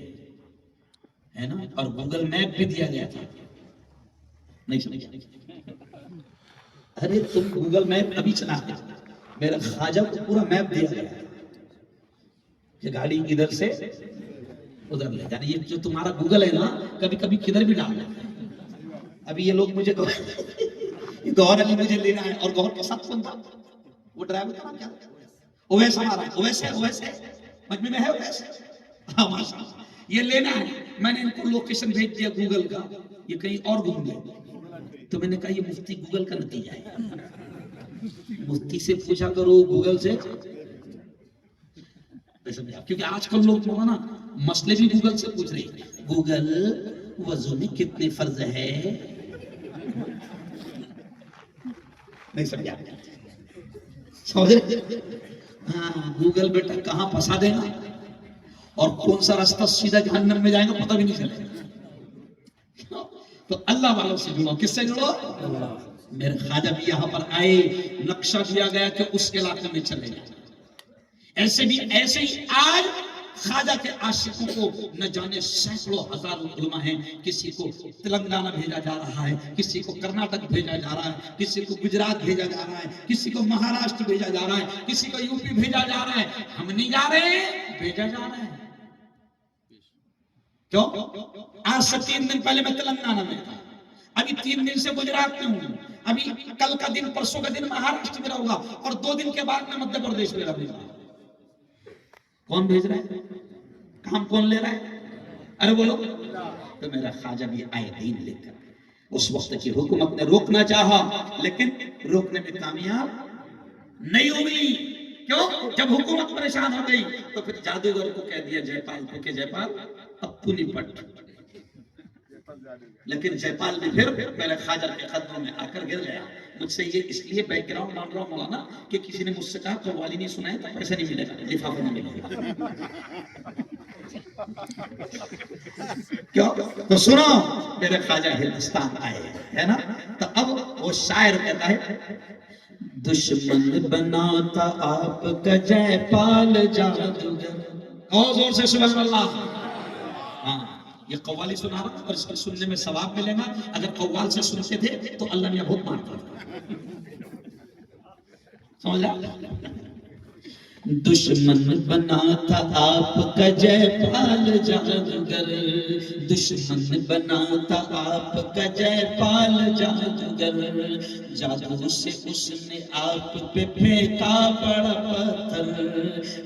Speaker 2: ہے نا۔ اور گوگل میپ بھی دیا گیا تھا، نہیں سمجھا؟ ارے تم گوگل میپ ابھی چلا ہے، میرا خواجہ کو پورا میپ دیا گیا ہے کہ گاڑی ادھر سے ادھر لے جانا. یہ جو تمہارا گوگل ہے نا کبھی کبھی کدھر بھی ڈال دیتا ہے. ابھی یہ لوگ مجھے گوہر علی مجھے لینا ہے اور گوہر کے ساتھ کون تھا وہ ڈرائیور کا نام کیا اویس ہمارا اویسے مجمع میں ہے اویس. ہاں ماشاء اللہ یہ لینا ہے. میں نے ان کو لوکیشن بھیج دیا گوگل کا، یہ کہیں اور گھوم گئے. تو میں نے کہا یہ مفتی گوگل کا نتیجہ ہے. مفتی سے پوچھا کرو گوگل سے، کیونکہ آج کل لوگ نا مسئلے بھی گوگل سے پوچھ رہے ہیں. گوگل وضو میں کتنے فرض ہے؟ نہیں سمجھا؟ ہاں گوگل بیٹا کہاں پھنسا دے گا اور کون سا راستہ سیدھا جہنم میں جائے گا پتہ بھی نہیں چلے گا. تو اللہ والوں سے جڑو. کس سے جڑو؟ میرے خواجہ بھی یہاں پر آئے، نقشہ دیا گیا کہ اس علاقے میں چلے جائیں. ایسے ہی آج خواجہ کے عاشقوں کو نہ جانے سینکڑوں ہزاروں علماء ہیں. کسی کو تلنگانہ بھیجا جا رہا ہے، کسی کو کرناٹک بھیجا جا رہا ہے، کسی کو گجرات بھیجا جا رہا ہے، کسی کو مہاراشٹر بھیجا جا رہا ہے، کسی کو یو پی بھیجا جا رہا ہے. ہم نہیں جا رہے ہیں، بھیجا جا رہا ہے. کیوں؟ آج سے 3 دن پہلے میں تلنگانہ میں تھا، ابھی 3 دن سے گجرات میں ہوں، ابھی کل کا دن پرسوں کا دن مہاراشٹر میں رہوں گا اور 2 دن کے بعد میں مدھیہ پردیش میں رہوں گا. کون بھیج رہا ہے؟ کام کون لے رہا ہے؟ ارے بولو. تو میرا خواجہ بھی آئے دین لے کر. اس وقت کی حکومت نے روکنا چاہا لیکن روکنے میں کامیاب نہیں ہوئی. کیوں؟ جب حکومت پریشان ہو گئی تو پھر جادوگر کو کہہ دیا جے پال کو کہ جے پال اب تو نہیں پٹ. لیکن جے پال نے پھر میرے خواجہ کے قدموں میں آ کر گر گیا. مجھ سے یہ اس لیے بیک گراؤنڈ مان رہا ہوں مولانا کہ کسی نے مجھ سے کہا قوالی نہیں سنائے تو پیسے نہیں ملے گا، لفافہ نہیں ملے گا. کیوں؟ تو سنو میرے خواجہ ہندوستان آئے ہے نا. تو اب وہ شاعر کہتا ہے دشمن بناتا آپ کا جے پال جادوگر. اور زور سے سبحان اللہ. ہاں یہ قوالی سنا رہا اور اس کے سننے میں ثواب ملے گا. اگر قوال سے سنتے تھے تو اللہ نے بہت مارتا. سمجھا؟ دشمن بناتا آپ کا جے پال جادوگر، دشمن بناتا آپ کا جے پال جادوگر. جادو سے اس نے آپ پہ پھینکا بڑا پتھر،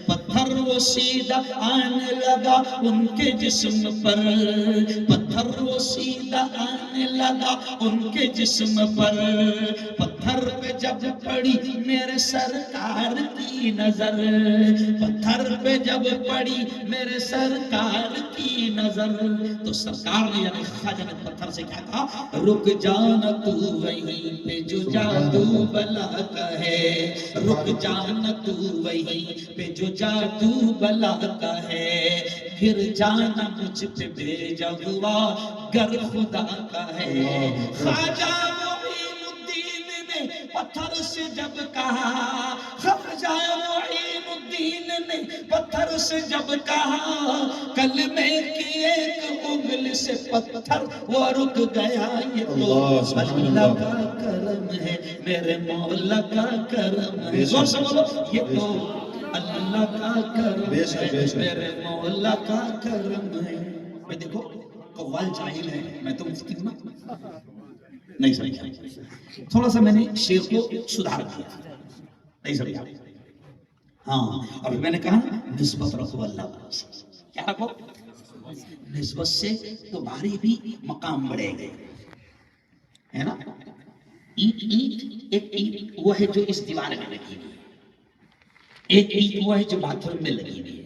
Speaker 2: پتھر وہ سیدھا آنے لگا ان کے جسم پر، پتھر وہ سیدھا آنے لگا ان کے جسم پر. پتھر پہ جب پڑی میرے سرکار کی نظر، پتھر پہ جب پڑی میرے سرکار کی نظر تو سرکار نے یعنی خواجہ نے پتھر سے کیا کہا؟ رک جانا تو وہیں پہ جو جادو بلا کا ہے، رک جانا تو وہیں پہ جو جادو بلا کا ہے. گر جانا مجھ پہ بھیجا ہوا گر خدا کا ہے. خواجہ معین الدین نے پتھر سے جب کہا، خواجہ معین الدین نے پتھر سے جب کہا، کلمے کی ایک انگلی سے پتھر وہ رک گیا. یہ تو اللہ کا کرم ہے، میرے مولا کا کرم ہے. زور سے بولو یہ تو اللہ کا کرم ہے، میرے مولا کا کرم ہے. میں دیکھو قوال جاہل ہے، میں تو مفتی ہوں نا. نہیں سمجھا؟ تھوڑا سا میں نے شیخ کو سدھار دیا. نہیں سمجھا؟ ہاں اور میں نے کہا نسبت رکھو اللہ سے. کیا رکھو؟ نسبت سے تمہاری بھی مقام بڑھے گے، ہے نا. اینٹ ایک اینٹ وہ ہے جو اس دیوار میں لگی ہوئی ہے، ایک اینٹ وہ ہے جو باتھ روم میں لگی ہوئی ہے،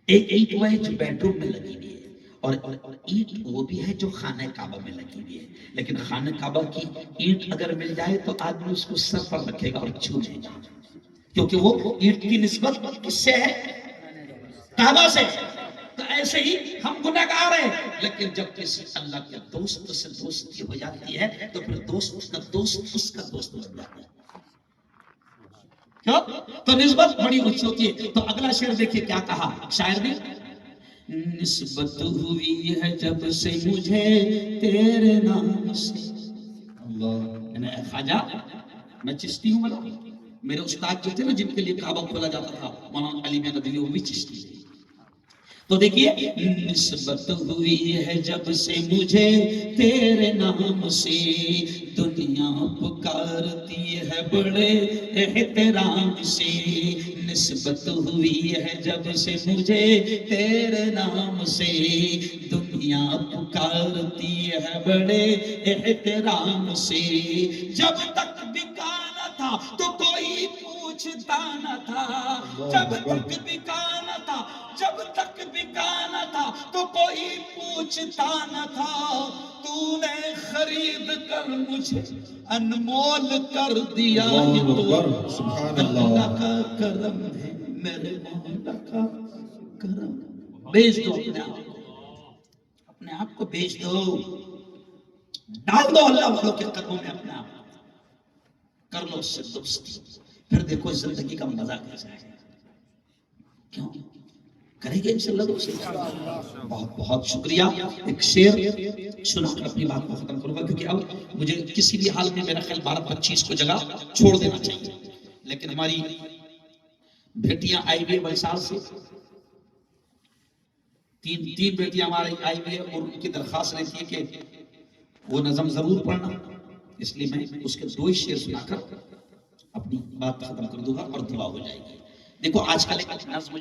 Speaker 2: ایک اینٹ وہ ہے جو بیڈ روم میں لگی ہوئی ہے، اور اینٹ وہ بھی ہے جو خانہ کعبہ میں لگی ہوئی ہے. لیکن خانہ کعبہ کی اینٹ اگر مل جائے تو آدمی اس کو سر پر رکھے گا اور چھونے گا، کیونکہ وہ اینٹ کی نسبت کس سے ہے؟ کعبہ سے. تو ایسے ہی ہم گناہگار ہیں، لیکن جب کسی اللہ کے دوست سے دوستی ہو جاتی ہے تو پھر دوست کا دوست اس کا دوست بن جاتا ہے. کیوں؟ تو نسبت بڑی اونچی ہوتی ہے. تو اگلا شعر دیکھیے کیا کہا شاعر نے. نسبت ہوئی ہے جب سے مجھے تیرے نام سے،
Speaker 3: اللہ
Speaker 2: اے خواجہ میں چشتی ہوں میرے استاد جو تھے نا جن کے لیے کعبہ کھولا جاتا تھا مولانا علی میاں ندوی وہ بھی چشتی تھے. تو دیکھیے نسبت ہوئی ہے جب سے مجھے تیرے نام سے دنیا پکارتی ہے بڑے احترام سے. نسبت ہوئی ہے جب سے مجھے تیرے نام سے دنیا پکارتی ہے بڑے احترام سے. جب تک بکا نہ تھا تو کوئی پوچھتا نہ تھا جب تک بکا نہ تھا جب تک بکا نہ تھا تو کوئی پوچھتا نہ تھا. تو نے خرید کر مجھے انمول کر دیا. یہ
Speaker 3: اللہ
Speaker 2: تو
Speaker 3: اکبر سبحان
Speaker 2: اللہ
Speaker 3: اللہ
Speaker 2: کا کرم ہے میرے مولا کا کرم. بیچ دو اپنے آپ کو بیچ دو ڈال دو اللہ والوں کے قدموں میں اپنے آپ کر لو اس سے دوستی پھر دیکھو زندگی کا مزہ کیسا ہے. کیوں کریں گے انشاءاللہ دوستی. بہت بہت شکریہ. ایک شعر سنا کر اپنی بات کو ختم کروں گا کیونکہ اب مجھے کسی بھی حال میں میرا خیال 12-25 کو جگہ چھوڑ دینا چاہیے. لیکن ہماری بیٹیاں آئی ہوئی ویسال سے تین بیٹیاں ہماری آئی ہوئی اور ان کی درخواست رہتی ہے کہ وہ نظم ضرور پڑھنا. اس لیے میں اس کے 2 شعر سنا کر اپنی بات ختم کر دوں گا اور دعا ہو جائے گی. دیکھو آج کل ایک نظم